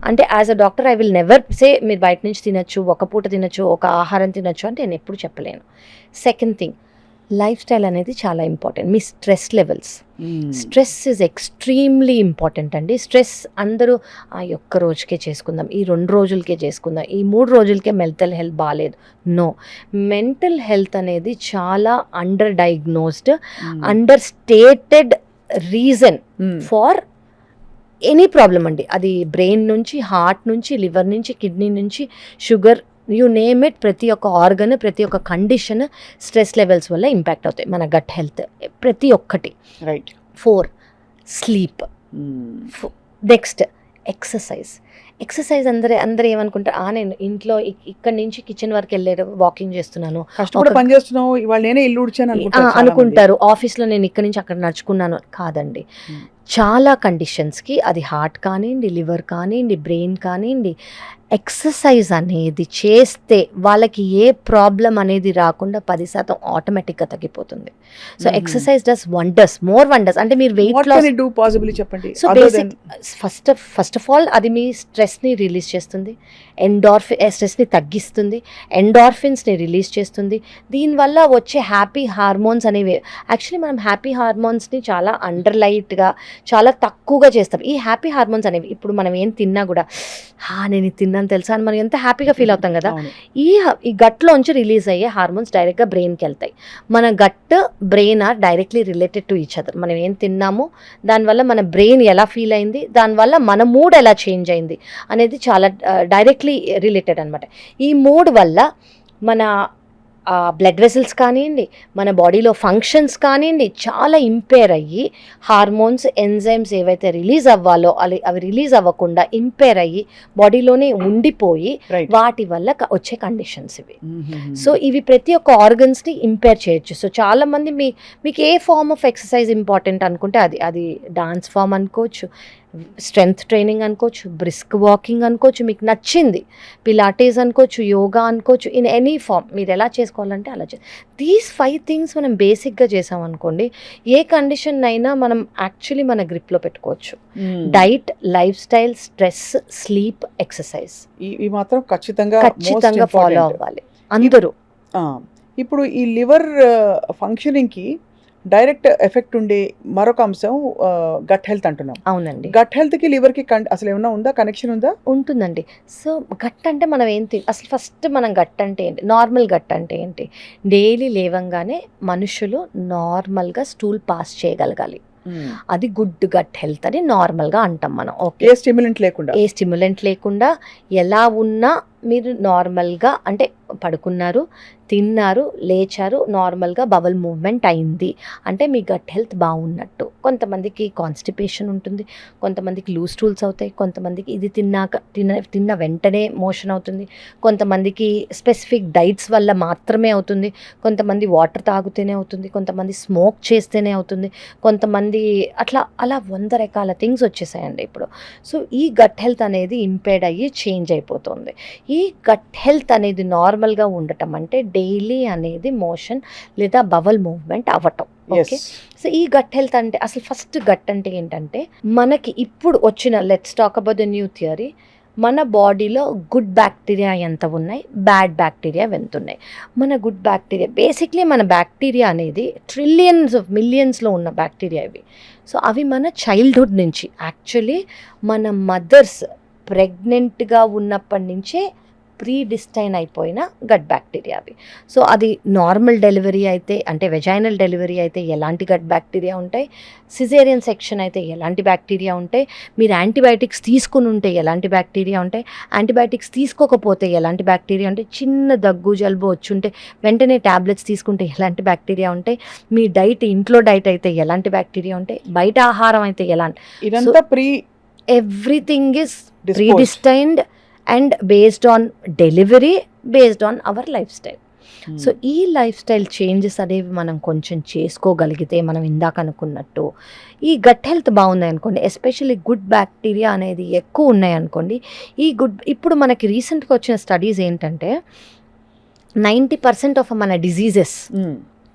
అంటే as a doctor I will never say మీరు బయట నుంచి తినొచ్చు, ఒక పూట తినొచ్చు, ఒక ఆహారం తినొచ్చు అంటే నేను ఎప్పుడు చెప్పలేను. సెకండ్ థింగ్, లైఫ్ స్టైల్ అనేది చాలా important. Me stress levels, stress is extremely important అండి. స్ట్రెస్ అందరూ ఒక్క రోజుకే చేసుకుందాం, ఈ 2 రోజులకే చేసుకుందాం, ఈ 3 రోజులకే మెంటల్ హెల్త్ బాగాలేదు. నో, మెంటల్ హెల్త్ అనేది చాలా under diagnosed, under stated reason far any problem అండి. అది బ్రెయిన్ నుంచి, హార్ట్ నుంచి, లివర్ నుంచి, కిడ్నీ నుంచి, షుగర్, యూ నేమ్ ఇట్, ప్రతి ఒక్క ఆర్గన్, ప్రతి ఒక్క కండిషన్ స్ట్రెస్ లెవెల్స్ వల్ల ఇంపాక్ట్ అవుతాయి. మన గట్ హెల్త్ ప్రతి ఒక్కటి. రైట్. 4 స్లీప్. Next exercise. అందరూ ఏమనుకుంటారు, నేను ఇంట్లో ఇక్కడి నుంచి కిచెన్ వరకు వెళ్ళే వాకింగ్ చేస్తున్నాను, పని చేస్తున్నాను, ఇవాళ నేనే ఇల్లు ఉడిచాను అనుకుంటారు. ఆఫీస్లో నేను ఇక్కడి నుంచి అక్కడ నడుచుకున్నాను. కాదండి, చాలా కండిషన్స్కి, అది హార్ట్ కానివ్వండి, లివర్ కానివ్వండి, బ్రెయిన్ కానివ్వండి, ఎక్సర్సైజ్ అనేది చేస్తే వాళ్ళకి ఏ ప్రాబ్లం అనేది రాకుండా 10% ఆటోమేటిక్గా తగ్గిపోతుంది. So exercise does wonders, more wonders. అంటే మీరు వెయిట్ లాస్ డూ పాసిబుల్లీ చెప్పండి. So basic first of all అది మీ స్ట్రెస్ని రిలీజ్ చేస్తుంది, స్ట్రెస్ని తగ్గిస్తుంది, ఎండార్ఫిన్స్ని రిలీజ్ చేస్తుంది. దీనివల్ల వచ్చే హ్యాపీ హార్మోన్స్ అనేవి, యాక్చువల్లీ మనం హ్యాపీ హార్మోన్స్ని చాలా అండర్లైట్గా చాలా తక్కువగా చేస్తాం. ఈ హ్యాపీ హార్మోన్స్ అనేవి ఇప్పుడు మనం ఏం తిన్నా కూడా నేను ఇది తిన్నాను తెలుసా అని మనం ఎంత హ్యాపీగా ఫీల్ అవుతాం కదా. ఈ గట్లోంచి రిలీజ్ అయ్యే హార్మోన్స్ డైరెక్ట్గా బ్రెయిన్కి వెళ్తాయి. మన gut brain are directly related to each other. మనం ఏం తిన్నామో దానివల్ల మన బ్రెయిన్ ఎలా ఫీల్ అయింది, దానివల్ల మన మూడ్ ఎలా చేంజ్ అయింది అనేది చాలా డైరెక్ట్లీ రిలేటెడ్ అనమాట. ఈ మూడ్ వల్ల మన బ్లడ్ వెసల్స్ కానివ్వండి, మన బాడీలో ఫంక్షన్స్ కానివ్వండి చాలా ఇంపేర్ అయ్యి హార్మోన్స్, ఎంజైమ్స్ ఏవైతే రిలీజ్ అవ్వాలో అవి రిలీజ్ అవ్వకుండా ఇంపేర్ అయ్యి బాడీలోనే ఉండిపోయి వాటి వల్ల వచ్చే కండిషన్స్ ఇవి. సో ఇవి ప్రతి ఒక్క ఆర్గన్స్ని ఇంపేర్ చేయొచ్చు. సో చాలామంది మీకు ఏ ఫార్మ్ ఆఫ్ ఎక్సర్సైజ్ ఇంపార్టెంట్ అనుకుంటే అది డాన్స్ ఫామ్ అనుకోవచ్చు, స్ట్రెంగ్త్ ట్రైనింగ్ అనుకోవచ్చు, బ్రిస్క్ వాకింగ్ అనుకోవచ్చు, మీకు నచ్చింది పిలాటేస్ అనుకోవచ్చు, యోగా అనుకోవచ్చు, ఇన్ ఎనీ ఫామ్ మీరు ఎలా చేసుకోవాలంటే అలా దీస్ 5 థింగ్స్ మనం బేసిక్గా చేసామనుకోండి, ఏ కండిషన్ అయినా మనం యాక్చువల్లీ మన గ్రిప్లో పెట్టుకోవచ్చు. Diet, life style, stress, sleep, exercise ఇవి మాత్రం ఖచ్చితంగా ఫాలో అవ్వాలి అందరూ. ఇప్పుడు ఈ లివర్ ఫంక్షనింగ్కి డైరెక్ట్ ఎఫెక్ట్ ఉండే మరొక అంశం గట్ హెల్త్ అంటున్నాం. అవునండి. గట్ హెల్త్కి లివర్కి అసలు ఏమన్నా ఉందా, కనెక్షన్ ఉందా? ఉంటుందండి. సో గట్ అంటే మనం అసలు ఫస్ట్ మనం గట్ అంటే ఏంటి, నార్మల్ గట్ అంటే ఏంటి, డైలీ లేవంగానే మనుషులు నార్మల్గా స్టూల్ పాస్ చేయగలగాలి. అది గుడ్ గట్ హెల్త్ అని నార్మల్గా అంటాం మనం. ఓకే, ఏ స్టిమ్యులెంట్ లేకుండా ఎలా ఉన్నా మీరు నార్మల్గా అంటే పడుకున్నారు, తిన్నారు, లేచారు, నార్మల్గా బవల్ మూవ్మెంట్ అయింది అంటే మీ గట్ హెల్త్ బాగున్నట్టు. కొంతమందికి కాన్స్టిపేషన్ ఉంటుంది, కొంతమందికి లూజ్ స్టూల్స్ అవుతాయి, కొంతమందికి ఇది తిన్న వెంటనే మోషన్ అవుతుంది, కొంతమందికి స్పెసిఫిక్ డైట్స్ వల్ల మాత్రమే అవుతుంది, కొంతమంది వాటర్ తాగితేనే అవుతుంది, కొంతమంది స్మోక్ చేస్తేనే అవుతుంది, కొంతమంది అలా 100 రకాల థింగ్స్ వచ్చేసాయండి ఇప్పుడు. సో ఈ గట్ హెల్త్ అనేది ఇంపేర్డ్ అయ్యి చేంజ్ అయిపోతుంది. ఈ గట్ హెల్త్ అనేది నార్మల్గా ఉండటం అంటే డైలీ అనేది మోషన్ లేదా బవల్ మూవ్మెంట్ అవ్వటం. ఓకే, సో ఈ గట్ హెల్త్ అంటే అసలు ఫస్ట్ గట్ అంటే ఏంటంటే మనకి ఇప్పుడు వచ్చిన, let's talk about the new theory, మన బాడీలో గుడ్ బ్యాక్టీరియా ఎంత ఉన్నాయి, బ్యాడ్ బ్యాక్టీరియా ఎంత ఉన్నాయి. మన గుడ్ బ్యాక్టీరియా బేసిక్లీ మన బ్యాక్టీరియా అనేది ట్రిలియన్స్ ఆఫ్ మిలియన్స్లో ఉన్న బ్యాక్టీరియా ఇవి. సో అవి మన చైల్డ్హుడ్ నుంచి, యాక్చువల్లీ మన మదర్స్ ప్రెగ్నెంట్గా ఉన్నప్పటి నుంచే ప్రీడిస్టైన్ అయిపోయిన గట్ బ్యాక్టీరియా అవి. సో అది నార్మల్ డెలివరీ అయితే అంటే వెజైనల్ డెలివరీ అయితే ఎలాంటి గట్ బ్యాక్టీరియా ఉంటాయి, సిజేరియన్ సెక్షన్ అయితే ఎలాంటి బ్యాక్టీరియా ఉంటాయి, మీరు యాంటీబయాటిక్స్ తీసుకుని ఉంటే ఎలాంటి బ్యాక్టీరియా ఉంటాయి, యాంటీబయాటిక్స్ తీసుకోకపోతే ఎలాంటి బ్యాక్టీరియా ఉంటాయి, చిన్న దగ్గు జలుబు వచ్చుంటే వెంటనే ట్యాబ్లెట్స్ తీసుకుంటే ఎలాంటి బ్యాక్టీరియా ఉంటాయి, మీ డైట్ ఇంట్లో డైట్ అయితే ఎలాంటి బ్యాక్టీరియా ఉంటాయి, బయట ఆహారం అయితే ఎలాంటి, everything is predestined and based on delivery, based on our life style. So ఈ లైఫ్ స్టైల్ చేంజెస్ అనేవి మనం కొంచెం చేసుకోగలిగితే, మనం ఇందాక అనుకున్నట్టు ఈ గట్ హెల్త్ బాగుంది అనుకోండి, ఎస్పెషల్లీ గుడ్ బ్యాక్టీరియా అనేది ఎక్కువ ఉన్నాయి అనుకోండి, ఇప్పుడు మనకి రీసెంట్గా వచ్చిన స్టడీస్ ఏంటంటే 90% ఆఫ్ మన డిజీజెస్,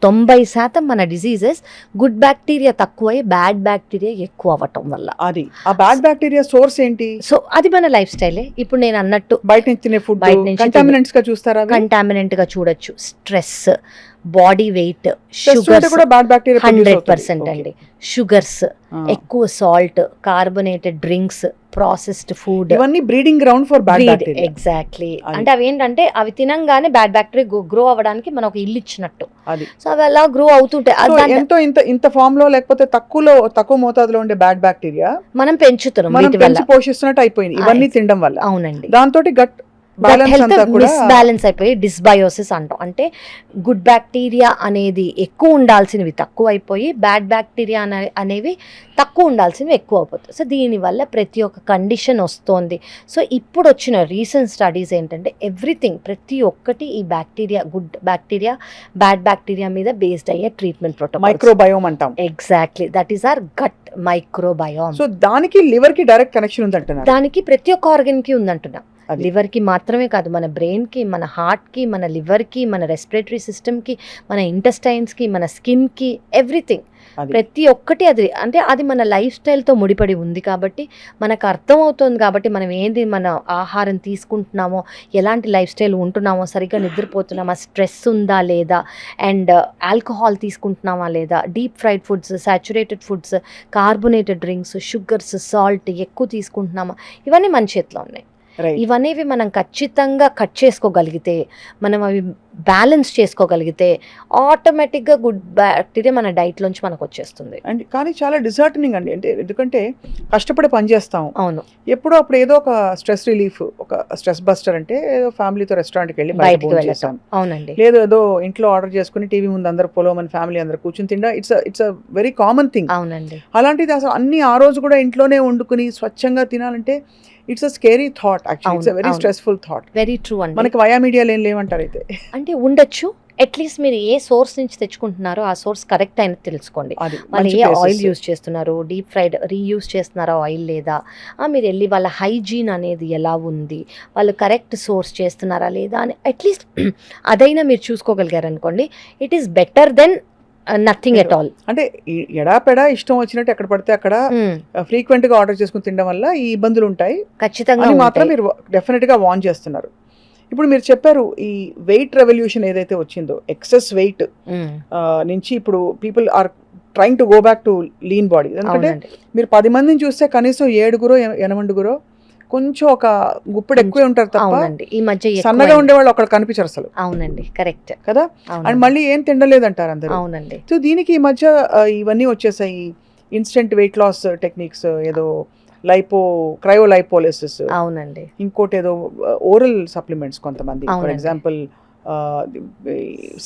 90% మన డిజీజెస్ గుడ్ బ్యాక్టీరియా తక్కువై బ్యాడ్ బ్యాక్టీరియా ఎక్కువ అవ్వటం వల్ల. అది ఆ బ్యాడ్ బ్యాక్టీరియా సోర్స్ ఏంటి? సో అది మన లైఫ్ స్టైలే. ఇప్పుడు నేను అన్నట్టు బయట నుంచి ఫుడ్ కంటామినెంట్స్ గా చూస్తారా? కంటామినెంట్ గా చూడొచ్చు. స్ట్రెస్, బాడీ వెయిట్, షుగర్స్ 100% అండి. షుగర్స్, ఎక్కువ salt, carbonated drinks, processed food, ఇవన్నీ breeding ground for bad bacteria. Exactly. అంటే అవి ఏంటంటే అవి తినంగానే బ్యాడ్ బ్యాక్టీరియా గ్రో అవ్వడానికి మనం ఒక ఇల్లు ఇచ్చినట్టు. సో అవి అలా గ్రో అవుతుంటాయి. ఎంతో ఇంత ఫామ్ లో లేకపోతే తక్కువ మోతాదులో ఉండే బ్యాడ్ బ్యాక్టీరియా మనం పెంచుతున్నాం, పెంచి పోషిస్తున్నట్టు అయిపోయింది ఇవన్నీ తినడం వల్ల. అవునండి. దాంతో బ్యాలెన్స్ హెల్త్ అంతా కూడా మిస్బ్యాలెన్స్ అయిపోయి డిస్బయోసిస్ అంటాం. అంటే గుడ్ బ్యాక్టీరియా అనేది ఎక్కువ ఉండాల్సినవి తక్కువ అయిపోయి బ్యాడ్ బ్యాక్టీరియా అనేవి తక్కువ ఉండాల్సినవి ఎక్కువ అయిపోతాయి. సో దీనివల్ల ప్రతి ఒక్క కండిషన్ వస్తోంది. సో ఇప్పుడు వచ్చిన రీసెంట్ స్టడీస్ ఏంటంటే ఎవ్రీథింగ్ ప్రతి ఒక్కటి ఈ bacteria, good bacteria, bad bacteria మీద బేస్డ్ అయ్యే ట్రీట్మెంట్ ప్రోటోకాల్. మైక్రోబయోమ్ అంటాం. Exactly, that is our gut microbiome. So దానికి లివర్ కి డైరెక్ట్ కనెక్షన్ ఉంది అంటున్నారు. దానికి ప్రతి ఒక్క ఆర్గన్ కి ఉందంటున్నా. అది. లివర్ కి మాత్రమే కాదు, మన బ్రెయిన్ కి, మన హార్ట్ కి, మన లివర్ కి, మన రెస్పిరేటరీ సిస్టమ్ కి, మన ఇంటెస్టైన్స్ కి, మన స్కిన్ కి, ఎవ్రీథింగ్ అది. ప్రతి ఒక్కటి అది. అంటే అది మన లైఫ్ స్టైల్తో ముడిపడి ఉంది కాబట్టి మనకు అర్థమవుతుంది. కాబట్టి మనం ఏంది మన ఆహారం తీసుకుంటున్నామో, ఎలాంటి లైఫ్ స్టైల్ ఉంటున్నామో, సరిగ్గా నిద్రపోతున్నామా, స్ట్రెస్ ఉందా లేదా, అండ్ ఆల్కహాల్ తీసుకుంటున్నామా లేదా, deep fried foods, saturated foods, carbonated drinks, sugars, salt ఎక్కువ తీసుకుంటున్నామా, ఇవన్నీ మన చేతిలో ఉన్నాయి. Right. ఇవనేవి మనం ఖచ్చితంగా కట్ చేసుకోగలిగితే, మనం అవి బ్యాలెన్స్ చేసుకోగలిగితే ఆటోమేటిక్గా గుడ్ బ్యాక్టీరియా మన డైట్లోంచి మనకు వచ్చేస్తుంది. అండ్ కానీ చాలా డిసర్టనింగ్ అండి. అంటే ఎందుకంటే కష్టపడి పని చేస్తాం, అవును, ఎప్పుడో అప్పుడు ఏదో ఒక స్ట్రెస్ రిలీఫ్, ఒక స్ట్రెస్ బస్టర్ అంటే ఏదో ఫ్యామిలీతో రెస్టారెంట్కి వెళ్ళి బయట బయటికి భోజనం వెళ్ళటం. చేస్తాం, అవునండి, లేదు ఏదో ఇంట్లో ఆర్డర్ చేసుకుని టీవీ ముందు అందరు పొలమని ఫ్యామిలీ అందరు కూర్చుని తిండా, it's a very common thing. అవునండి, అలాంటిది అసలు అన్ని ఆ రోజు కూడా ఇంట్లోనే వండుకుని స్వచ్ఛంగా తినాలంటే it's a scary thought. Actually it's a very అవును. Stressful thought. వెరీ ట్రూ అండి. మనకి వయా మీడియాలు ఏం లేవంటారు అయితే. అంటే ఉండొచ్చు, అట్లీస్ట్ మీరు ఏ సోర్స్ నుంచి తెచ్చుకుంటున్నారో ఆ సోర్స్ కరెక్ట్ అయిన తెలుసుకోండి. అది వాళ్ళు మంచి ఏ places. ఆయిల్ యూస్ చేస్తున్నారు, డీప్ ఫ్రైడ్ రీయూస్ చేస్తున్నారా ఆయిల్ లేదా, మీరు వెళ్ళి వాళ్ళ హైజీన్ అనేది ఎలా ఉంది, వాళ్ళు కరెక్ట్ సోర్స్ చేస్తున్నారా లేదా అని అట్లీస్ట్ అదైనా మీరు చూసుకోగలిగారు అనుకోండి, it is better than nothing at all. అంటే ఎడాపెడా ఇష్టం వచ్చినట్టు ఎక్కడ పడితే అక్కడ ఫ్రీక్వెంట్ గా ఆర్డర్ చేసుకుని తినడం వల్ల ఈ ఇబ్బందులు ఉంటాయి ఖచ్చితంగా అని మాత్రం ఉంటాయి. మీరు డెఫినెట్ గా వార్న్ చేస్తున్నారు. ఇప్పుడు మీరు చెప్పారు ఈ వెయిట్ రెవల్యూషన్ ఏదైతే వచ్చిందో, ఎక్సెస్ వెయిట్ నుంచి ఇప్పుడు people are trying to go back to lean body. ఎందుకంటే అవునండి, మీరు 10 మందిని చూస్తే కనీసం 7-8 కొంచెం ఒక గుప్పుడు ఎక్కువే ఉంటారు తప్ప అవునండి, ఈ మధ్య సన్నగా ఎక్కువైంది. ఉండేవాళ్ళు అక్కడ కనిపించరు అసలు అవునండి, కరెక్ట్. కదా. అండ్ అవునండి, మళ్ళీ ఏం తినలేదంటారు అందరూ. అవునండి, సో దీనికి ఈ మధ్య ఇవన్నీ వచ్చేసాయి, ఇన్స్టెంట్ వెయిట్ లాస్ టెక్నిక్స్, ఏదో క్రయోలైపోలిసిస్, అవునండి, ఇంకోటి ఏదో ఓరల్ సప్లిమెంట్స్ కొంతమంది, ఫర్ అవునండి. ఎగ్జాంపుల్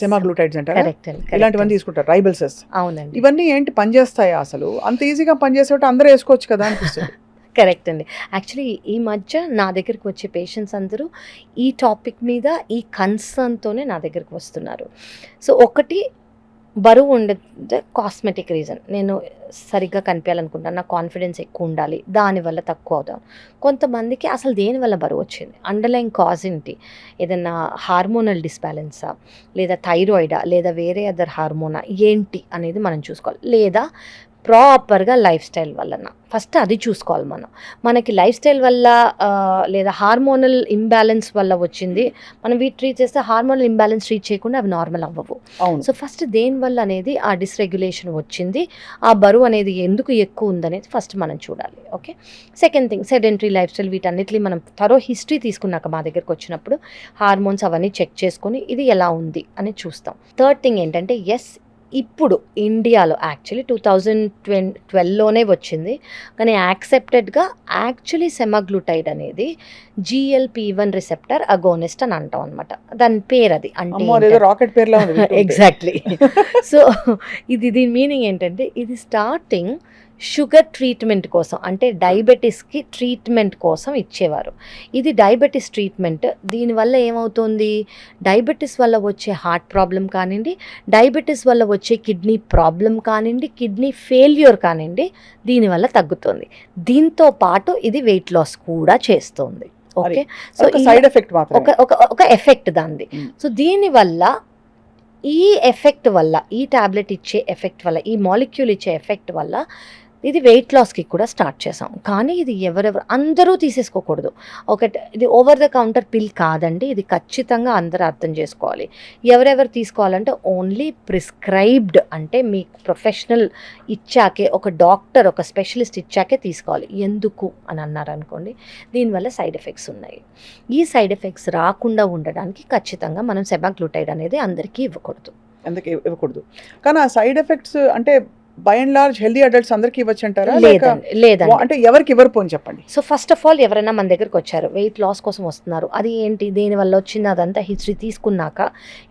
సెమాగ్లూటైడ్స్ అంటారు, కరెక్ట్ అండి, ఇలాంటివన్నీ తీసుకుంటారు, రైబల్సెస్. అవునండి, ఇవన్నీ ఏంటి పనిచేస్తాయా అసలు? అంత ఈజీగా పనిచేసేటట్టు అందరూ వేసుకోవచ్చు కదా అనిపిస్తుంది. కరెక్ట్ అండి. యాక్చువల్లీ ఈ మధ్య నా దగ్గరికి వచ్చే పేషెంట్స్ అందరూ ఈ టాపిక్ మీద ఈ కన్సర్న్తోనే నా దగ్గరికి వస్తున్నారు. సో ఒకటి బరువు ఉండేది కాస్మెటిక్ రీజన్, నేను సరిగ్గా కనిపించాలనుకుంటాను, నాకు కాన్ఫిడెన్స్ ఎక్కువ ఉండాలి, దానివల్ల తక్కువ అవుతాం. కొంతమందికి అసలు దేనివల్ల బరువు వచ్చింది, అండర్లైన్ కాజ్ ఏంటి, ఏదైనా హార్మోనల్ డిస్బ్యాలెన్సా, లేదా థైరాయిడా, లేదా వేరే అదర్ హార్మోనా ఏంటి అనేది మనం చూసుకోవాలి. లేదా ప్రాపర్గా లైఫ్ స్టైల్ వలన, ఫస్ట్ అది చూసుకోవాలి మనం. మనకి లైఫ్ స్టైల్ వల్ల లేదా హార్మోనల్ ఇంబ్యాలెన్స్ వల్ల వచ్చింది, మనం వీటి ట్రీట్ చేస్తే హార్మోనల్ ఇంబ్యాలెన్స్ ట్రీట్ చేయకుండా అవి నార్మల్ అవ్వవు. అవును. సో ఫస్ట్ దేనివల్ల అనేది ఆ డిస్రెగ్యులేషన్ వచ్చింది, ఆ బరువు అనేది ఎందుకు ఎక్కువ ఉందనేది ఫస్ట్ మనం చూడాలి. Okay, second thing sedentary life style, వీటన్నిటిని మనం థరో హిస్టరీ తీసుకున్నాక మా దగ్గరకు వచ్చినప్పుడు హార్మోన్స్ అవన్నీ చెక్ చేసుకొని ఇది ఎలా ఉంది అని చూస్తాం. థర్డ్ థింగ్ ఏంటంటే, ఎస్ ఇప్పుడు ఇండియాలో యాక్చువల్లీ 2012లోనే వచ్చింది, కానీ యాక్సెప్టెడ్గా యాక్చువల్లీ సెమాగ్లూటైడ్ అనేది GLP-1 రిసెప్టర్ అగోనిస్ట్ అని అంటాం అనమాట. దాని పేరు అది అంటే రాకెట్ పేర్లా ఉంది. ఎగ్జాక్ట్లీ. సో దీని మీనింగ్ ఏంటంటే, ఇది స్టార్టింగ్ షుగర్ ట్రీట్మెంట్ కోసం, అంటే డయాబెటీస్కి ట్రీట్మెంట్ కోసం ఇచ్చేవారు. ఇది డయాబెటీస్ ట్రీట్మెంట్. దీనివల్ల ఏమవుతుంది, డయాబెటీస్ వల్ల వచ్చే హార్ట్ ప్రాబ్లం కానివ్వండి, డయాబెటీస్ వల్ల వచ్చే కిడ్నీ ప్రాబ్లం కానివ్వండి, కిడ్నీ ఫెయిల్యూర్ కానివ్వండి, దీనివల్ల తగ్గుతుంది. దీంతో పాటు ఇది వెయిట్ లాస్ కూడా చేస్తుంది. ఓకే, సో సైడ్ ఎఫెక్ట్ మాత్రం, ఒక ఎఫెక్ట్ దాన్ని. సో దీనివల్ల ఈ ఎఫెక్ట్ వల్ల, ఈ టాబ్లెట్ ఇచ్చే ఎఫెక్ట్ వల్ల, ఈ మాలిక్యూల్ ఇచ్చే ఎఫెక్ట్ వల్ల ఇది వెయిట్ లాస్కి కూడా స్టార్ట్ చేసాం. కానీ ఇది అందరూ తీసేసుకోకూడదు. ఒకటి, ఇది ఓవర్ ద కౌంటర్ పిల్ కాదండి, ఇది ఖచ్చితంగా అందరూ అర్థం చేసుకోవాలి. ఎవరెవరు తీసుకోవాలంటే ఓన్లీ ప్రిస్క్రైబ్డ్, అంటే మీకు ప్రొఫెషనల్ ఇచ్చాకే, ఒక డాక్టర్, ఒక స్పెషలిస్ట్ ఇచ్చాకే తీసుకోవాలి. ఎందుకు అని అన్నారనుకోండి, దీనివల్ల సైడ్ ఎఫెక్ట్స్ ఉన్నాయి. ఈ సైడ్ ఎఫెక్ట్స్ రాకుండా ఉండడానికి ఖచ్చితంగా మనం సెమాగ్లూటైడ్ అనేది అందరికీ ఇవ్వకూడదు. అందుకే ఇవ్వకూడదు. కానీ ఆ సైడ్ ఎఫెక్ట్స్ అంటే by and large healthy adults అందరికి ఇవ్వచ్చు అంటారా? లేదండి. అంటే ఎవరికి ఇవ్వరు పోని చెప్పండి. సో ఫస్ట్ ఆఫ్ ఆల్ ఎవరైనా మన దగ్గరకు వచ్చారు, వెయిట్ లాస్ కోసం వస్తున్నారు, అది ఏంటి దేనివల్ల వచ్చింది అదంతా హిస్టరీ తీసుకున్నాక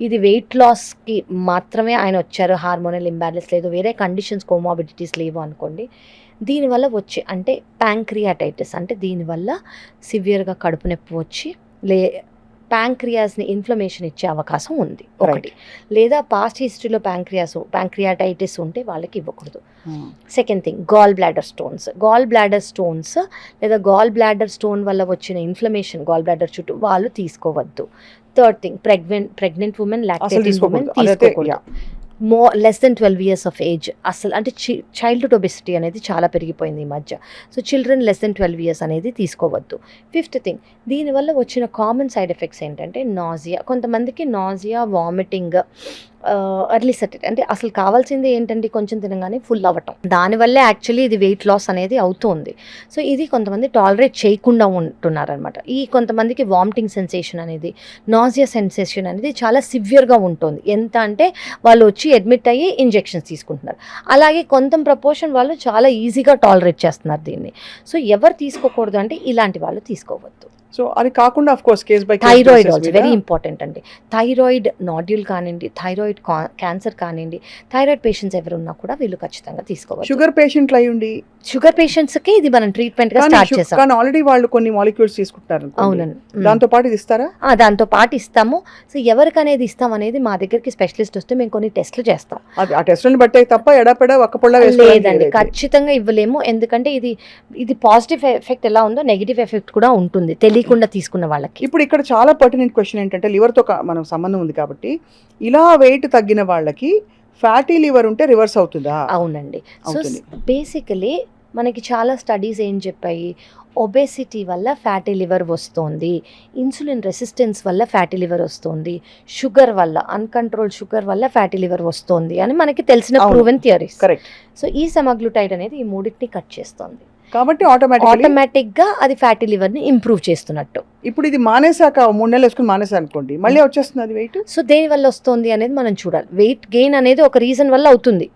ఇది వెయిట్ లాస్కి మాత్రమే ఆయన వచ్చారు, హార్మోనల్ ఇంబ్యాలెన్స్ లేదు, వేరే కండిషన్స్ కోమాబిడిటీస్ లేవు అనుకోండి, దీనివల్ల వచ్చి అంటే ప్యాంక్రియాటైటిస్ అంటే దీనివల్ల సివియర్గా కడుపు నొప్పి వచ్చి ప్యాంక్రియాస్ని ఇన్ఫ్లమేషన్ ఇచ్చే అవకాశం ఉంది ఒకటి, లేదా పాస్ట్ హిస్టరీలో ప్యాంక్రియాటైటిస్ ఉంటే వాళ్ళకి ఇవ్వకూడదు. Second thing gall bladder stones లేదా గాల్ బ్లాడర్ స్టోన్ వల్ల వచ్చిన ఇన్ఫ్లమేషన్ గాల్ బ్లాడర్ చుట్టూ వాళ్ళు తీసుకోవద్దు. Third thing pregnant women, lactating women తీసుకోకూడదు. Less than 12 years of age అసలు అంటే చైల్డ్హుడ్ ఒబెసిటీ అనేది చాలా పెరిగిపోయింది ఈ మధ్య. So children less than 12 years అనేది తీసుకోవద్దు. ఫిఫ్త్ థింగ్, దీనివల్ల వచ్చిన కామన్ సైడ్ ఎఫెక్ట్స్ ఏంటంటే నాజియా, కొంతమందికి నాజియా, వామిటింగ్, ఎర్లీ సెటెడ్ అంటే అసలు కావాల్సింది ఏంటంటే కొంచెం తినగానే ఫుల్ అవ్వటం, దానివల్లే యాక్చువల్లీ ఇది వెయిట్ లాస్ అనేది అవుతుంది. సో ఇది కొంతమంది టాలరేట్ చేయకుండా ఉంటున్నారనమాట. ఈ కొంతమందికి వామిటింగ్ సెన్సేషన్ అనేది, నాజియా సెన్సేషన్ అనేది చాలా సివియర్గా ఉంటుంది. ఎంత అంటే వాళ్ళు వచ్చి అడ్మిట్ అయ్యి ఇంజెక్షన్స్ తీసుకుంటున్నారు. అలాగే కొంత ప్రపోర్షన్ వాళ్ళు చాలా ఈజీగా టాలరేట్ చేస్తున్నారు దీన్ని. సో ఎవరు తీసుకోకూడదు అంటే ఇలాంటి వాళ్ళు తీసుకోవద్దు. సో అది కాకుండా of course case by thyroid also very important అండి. థైరాయిడ్ నాడ్యూల్ కానివ్వండి, థైరాయిడ్ క్యాన్సర్ కానివ్వండి, థైరాయిడ్ పేషెంట్స్ ఎవరు ఉన్నా కూడా వీళ్ళు ఖచ్చితంగా తీసుకోవాలి. షుగర్ పేషెంట్లు అయి ఉండి షుగర్ పేషెంట్స్కి ఇది మనం ట్రీట్మెంట్గా స్టార్ట్ చేసాం. కానీ ఆల్రెడీ వాళ్ళు కొన్ని మాలిక్యూల్స్ తీసుకుంటారు. అవునండి. దాంతో పాటు ఇది ఇస్తారా? దాంతో పాటు ఇస్తాము. సో ఎవరికనేది ఇస్తాం అనేది మా దగ్గరికి స్పెషలిస్ట్ వస్తే మేము కొన్ని టెస్ట్లు చేస్తాం. ఆ టెస్ట్లను బట్టే తప్ప ఎడపెడ ఒక్కపొళ్ళ లేదండి, ఖచ్చితంగా ఇవ్వలేము. ఎందుకంటే ఇది పాజిటివ్ ఎఫెక్ట్ ఎలా ఉందో నెగిటివ్ ఎఫెక్ట్ కూడా ఉంటుంది తెలియకుండా తీసుకున్న వాళ్ళకి. ఇప్పుడు ఇక్కడ చాలా పర్టినెంట్ క్వశ్చన్ ఏంటంటే లివర్తో మనం సంబంధం ఉంది కాబట్టి ఇలా వెయిట్ తగ్గిన వాళ్ళకి ఫ్యాటీ లివర్ ఉంటే రివర్స్ అవుతుందా? అవునండి. సో బేసికలీ మనకి చాలా స్టడీస్ ఏం చెప్పాయి, ఒబేసిటీ వల్ల ఫ్యాటీ లివర్ వస్తుంది, ఇన్సులిన్ రెసిస్టెన్స్ వల్ల ఫ్యాటీ లివర్ వస్తుంది, షుగర్ వల్ల అన్కంట్రోల్ షుగర్ వల్ల ఫ్యాటీ లివర్ వస్తుంది అని మనకి తెలిసిన ప్రూవెన్ థియరీస్. కరెక్ట్. సో ఈ సమాగ్లూటైడ్ అనేది ఈ మూడింటిని కట్ చేస్తుంది కాబట్టి ఆటోమేటిక్గా అది ఫ్యాటీ లివర్ని ఇంప్రూవ్ చేస్తున్నట్టు. ఇప్పుడు ఇది మానేసాక 3 నెలలు వేసుకుని మానేసా అనుకోండి, మళ్ళీ వచ్చేస్తుంది అది వెయిట్. సో దేని వల్ల వస్తుంది అనేది మనం చూడాలి. వెయిట్ గెయిన్ అనేది ఒక రీజన్ వల్ల అవుతుంది.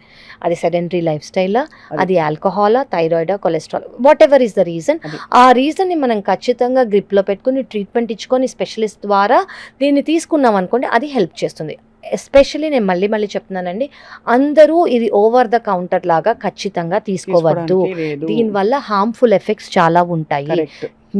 అది సెడెంటరీ లైఫ్ స్టైలా, అది ఆల్కహాలా, థైరాయిడా, cholesterol, whatever is the reason, ఆ రీజన్ని మనం ఖచ్చితంగా గ్రిప్లో పెట్టుకుని ట్రీట్మెంట్ ఇచ్చుకొని స్పెషలిస్ట్ ద్వారా దీన్ని తీసుకున్నాం అనుకోండి, అది హెల్ప్ చేస్తుంది. ఎస్పెషల్లీ నేను మళ్ళీ చెప్తున్నానండి, అందరూ ఇది ఓవర్ ద కౌంటర్ లాగా ఖచ్చితంగా తీసుకోవద్దు. దీనివల్ల హార్మ్ఫుల్ ఎఫెక్ట్స్ చాలా ఉంటాయి.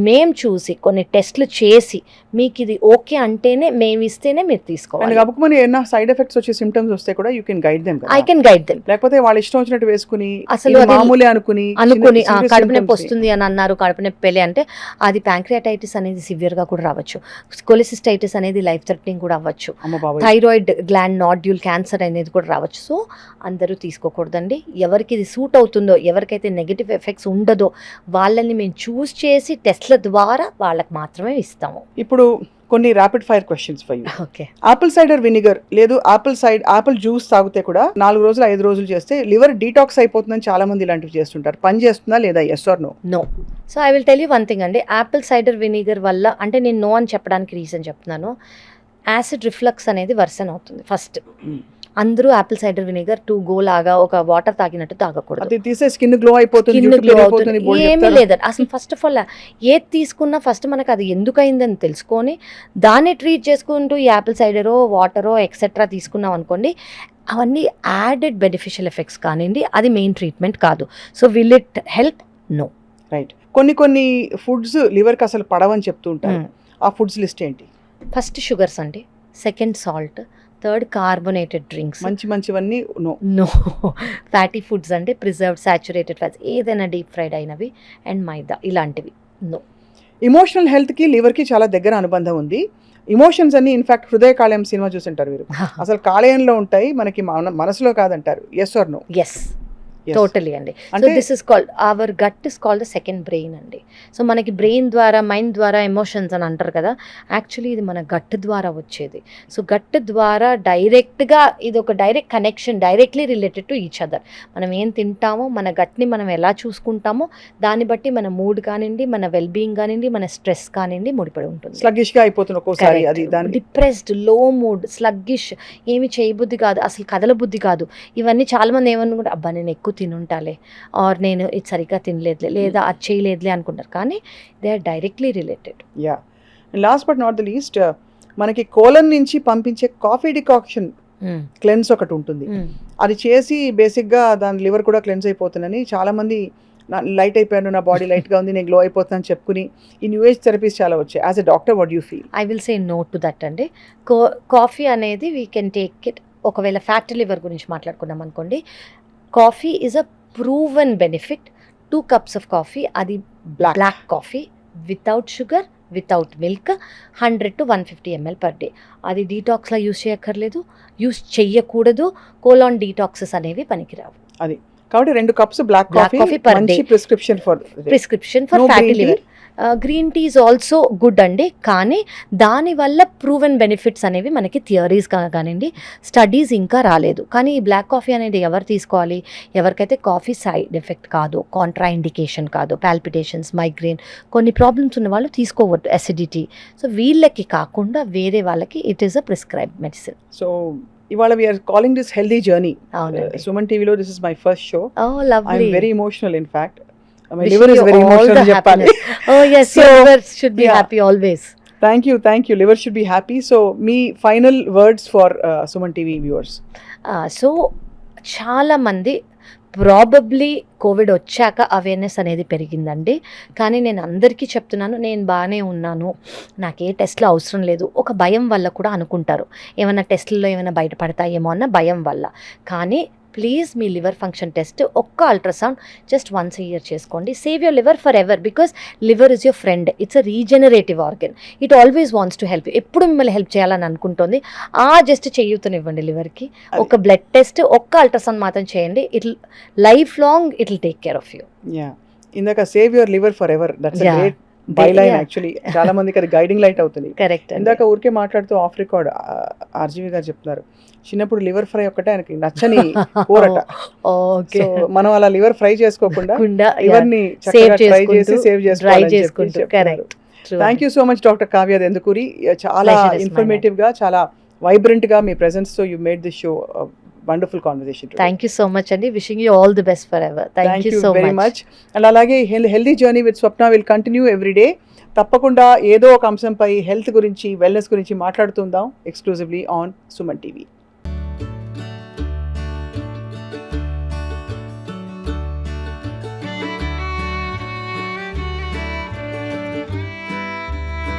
మేము చూసి కొన్ని టెస్ట్లు చేసి మీకు ఇది ఓకే అంటేనే మేము ఇస్తేనే మీరు తీసుకోవాలి. ఏమైనా సైడ్ ఎఫెక్ట్స్ వచ్చే సిమ్టమ్స్ వస్తే కూడా you can guide them. I can guide them. లేకపోతే వాళ్ళు ఇష్టం వచ్చినట్టు వేసుకుని అసలు మామూలే అనుకుని కడుపు నొప్పి వస్తుంది అని అన్నారు, కడుపు నొప్పి అంటే అది ప్యాంక్రియాటైటిస్ అనేది సివియర్ గా కూడా రావచ్చు, కొలెసిస్టైటిస్ అనేది లైఫ్ థ్రెటనింగ్ కూడా అవ్వచ్చు, థైరాయిడ్ గ్లాండ్ నాడ్యూల్ క్యాన్సర్ అనేది కూడా రావచ్చు. సో అందరూ తీసుకోకూడదండి. ఎవరికి ఇది సూట్ అవుతుందో, ఎవరికైతే నెగిటివ్ ఎఫెక్ట్స్ ఉండదో వాళ్ళని మేము చూస్ చేసి టెస్ట్ల ద్వారా వాళ్ళకి మాత్రమే ఇస్తాము. ఇప్పుడు కొన్ని rapid fire questions for you. Okay. Apple cider vinegar లేదు ఆపిల్ జ్యూస్ తాగితే కూడా 4 రోజులు 5 రోజులు చేస్తే లివర్ డీటాక్స్ అయిపోతుందని చాలా మంది ఇలాంటివి చేస్తుంటారు. పని చేస్తుందా లేదా? Yes or no? No. So I will tell you one thing అండి, ఆపిల్ సైడర్ వినిగర్ వల్ల అంటే నేను నో అని చెప్పడానికి రీజన్ చెప్తున్నాను. యాసిడ్ రిఫ్లక్స్ అనేది వర్సన్ అవుతుంది. ఫస్ట్ అందరూ apple cider vinegar to go లాగా ఒక వాటర్ తాగినట్టు తాగకూడదు. స్కిన్ గ్లో అయిపోతుంది, ఏమీ లేదండి. అసలు ఫస్ట్ ఆఫ్ ఆల్ ఏది తీసుకున్నా ఫస్ట్ మనకు అది ఎందుకు అయిందని తెలుసుకొని దాన్ని ట్రీట్ చేసుకుంటూ ఈ యాపిల్ సైడరో వాటరో ఎక్సెట్రా తీసుకున్నాం అనుకోండి, అవన్నీ యాడెడ్ బెనిఫిషియల్ ఎఫెక్ట్స్ కానివ్వండి, అది మెయిన్ ట్రీట్మెంట్ కాదు. So will it help? No. Right. కొన్ని ఫుడ్స్ లివర్కి అసలు పడవని చెప్తూ ఉంటారు. ఆ ఫుడ్స్ లిస్ట్ ఏంటి? ఫస్ట్ షుగర్స్ అండి, second salt, third carbonated drinks, మంచివన్నీ నో. ఫ్యాటీ ఫుడ్స్ అంటే ప్రిజర్వ్డ్, సాచురేటెడ్ ఫ్యాట్స్, ఏదైనా డీప్ ఫ్రైడ్ అయినవి అండ్ మైదా ఇలాంటివి నో. ఎమోషనల్ హెల్త్కి లివర్కి చాలా దగ్గర అనుబంధం ఉంది. ఎమోషన్స్ అన్ని ఇన్ఫాక్ట్ హృదయ కాలేయం సినిమా చూసింటారు మీరు, అసలు కాలేయంలో ఉంటాయి, మనకి మనసులో కాదంటారు. Yes or no? Yes. Totally అండి. సో అంటే this is called our gut is called the second brain అండి. సో మనకి బ్రెయిన్ ద్వారా, మైండ్ ద్వారా ఎమోషన్స్ అని అంటారు కదా, యాక్చువల్లీ ఇది మన గట్ ద్వారా వచ్చేది. సో గట్ ద్వారా డైరెక్ట్గా ఇది ఒక direct connection, directly related to each other. మనం ఏం తింటామో, మన గట్ని మనం ఎలా చూసుకుంటామో దాన్ని బట్టి మన మూడ్ కానివ్వండి, మన వెల్బీయింగ్ కానివ్వండి, మన స్ట్రెస్ కానివ్వండి ముడిపడి ఉంటుంది. స్లగ్గిష్ గా అయిపోతుంది ఒక్కోసారి, అది దాని డిప్రెస్డ్, లో మూడ్, స్లగ్గిష్, ఏమి చేయబుద్ధి కాదు, అసలు కదలబుద్ధి కాదు. ఇవన్నీ చాలామంది ఏమనుకుంటారు, అబ్బా నేను ఎక్కువ తినుంటాలే, ఆర్ నేను ఇది సరిగ్గా తినలేదులే, లేదా అది చేయలేదులే అనుకుంటారు. కానీ they are directly related. Ya. Last but not the least, మనకి కోలన్ నుంచి పంపించే కాఫీ డికాక్షన్ క్లెన్స్ ఒకటి ఉంటుంది. అది చేసి బేసిక్గా దాని లివర్ కూడా క్లెన్స్ అయిపోతుందని చాలామంది, లైట్ అయిపోయాను, నా బాడీ లైట్గా ఉంది, నేను గ్లో అయిపోతున్నాను చెప్పుకుని ఈ న్యూ ఏజ్ థెరపీస్ చాలా వచ్చాయి. As a doctor what you feel? I will say no to that అండి. కాఫీ అనేది వీ కెన్ టేక్ ఇట్. ఒకవేళ ఫ్యాటీ లివర్ గురించి మాట్లాడుకున్నాం అనుకోండి, coffee is a proven benefit. 2 cups of coffee, అది black coffee without sugar, without milk, 100 to 150 ml per day. అది డీటాక్స్లా use చేయక్కర్లేదు, యూస్ చెయ్యకూడదు. కోలాన్ డీటాక్సెస్ అనేవి పనికిరావు. అది కాబట్టి 2 cups బ్లాక్ కాఫీ per మంచి day. Prescription for fatty liver. Green tea is also good అండి, కానీ దానివల్ల ప్రూవెన్ బెనిఫిట్స్ అనేవి మనకి థియరీస్ కానివ్వండి, స్టడీస్ ఇంకా రాలేదు. కానీ ఈ బ్లాక్ కాఫీ అనేది ఎవరు తీసుకోవాలి? ఎవరికైతే కాఫీ సైడ్ ఎఫెక్ట్ కాదు, కాంట్రా ఇండికేషన్ కాదు, పాల్పిటేషన్స్, మైగ్రేన్, కొన్ని ప్రాబ్లమ్స్ ఉన్న వాళ్ళు తీసుకోవద్దు, అసిడిటీ. సో వీళ్ళకి కాకుండా వేరే వాళ్ళకి it is a prescribed medicine. So ఇవాళ we are calling this healthy journey. అవునండి. సుమన్ టీవీలో this is my first show. Oh, lovely. I'm very emotional in fact. My Wishing liver is you very all emotional the అని చెప్పాలి. happiness. Oh yes, So, your liver should be yeah. happy always. Thank you. Liver should be happy. So me final words for Suman TV viewers? So చాలామంది probably Covid వచ్చాక awareness అనేది పెరిగిందండి. కానీ నేను అందరికీ చెప్తున్నాను, నేను బాగానే ఉన్నాను, నాకు ఏ టెస్ట్లు అవసరం లేదు. ఒక భయం వల్ల కూడా అనుకుంటారు, ఏమైనా టెస్ట్లో ఏమైనా బయటపడతాయేమో అన్న భయం వల్ల. కానీ ప్లీజ్ మీ లివర్ ఫంక్షన్ టెస్ట్, ఒక్క ultrasound just once a year చేసుకోండి. Save your liver forever, because liver is your friend. It's a regenerative organ. It always wants to help you. ఎప్పుడు మిమ్మల్ని హెల్ప్ చేయాలని అనుకుంటుంది. జస్ట్ చేయూతనివ్వండి లివర్కి. ఒక blood test, ఒక్క ultrasound మాత్రం చేయండి. It life long it will take care of you. Yeah, ఇందాక save your liver forever, that's a Yeah. Great byline. Yeah. Actually చాలా మందికి అది గైడింగ్ లైట్ అవుతుంది. కరెక్ట్. ఇందాక ఊరికే మాట్లాడుతూ ఆఫ్ రికార్డ్ ఆర్జీవి గారు చెప్తున్నారు, చిన్నప్పుడు లివర్ ఫ్రై ఒక్కటే ఆయనకి నచ్చని కూరట. ఓకే. సో మనం అలా లివర్ ఫ్రై చేసుకోకుండా లివర్ ని సేవ్ చక్కగా ట్రై చేసి చేసుకుంటూ, సేవ్ డ్రై చేసుకుంటూ. Correct. Thank you so much doctor Kavya Dendukuri. చాలా Pleasure is mine. ఇన్ఫర్మేటివ్ గా, చాలా వైబ్రెంట్ గా మీ ప్రెజెన్స్ తో you made this show wonderful conversation. Thank you so much అండి. Wishing you all the best forever. Thank you so very much. Much. And అలాగే healthy journey with Swapna will continue every day. తప్పకుండా ఏదో ఒక అంశంపై health గురించి, wellness గురించి మాట్లాడుతుందాం exclusively on Suman TV.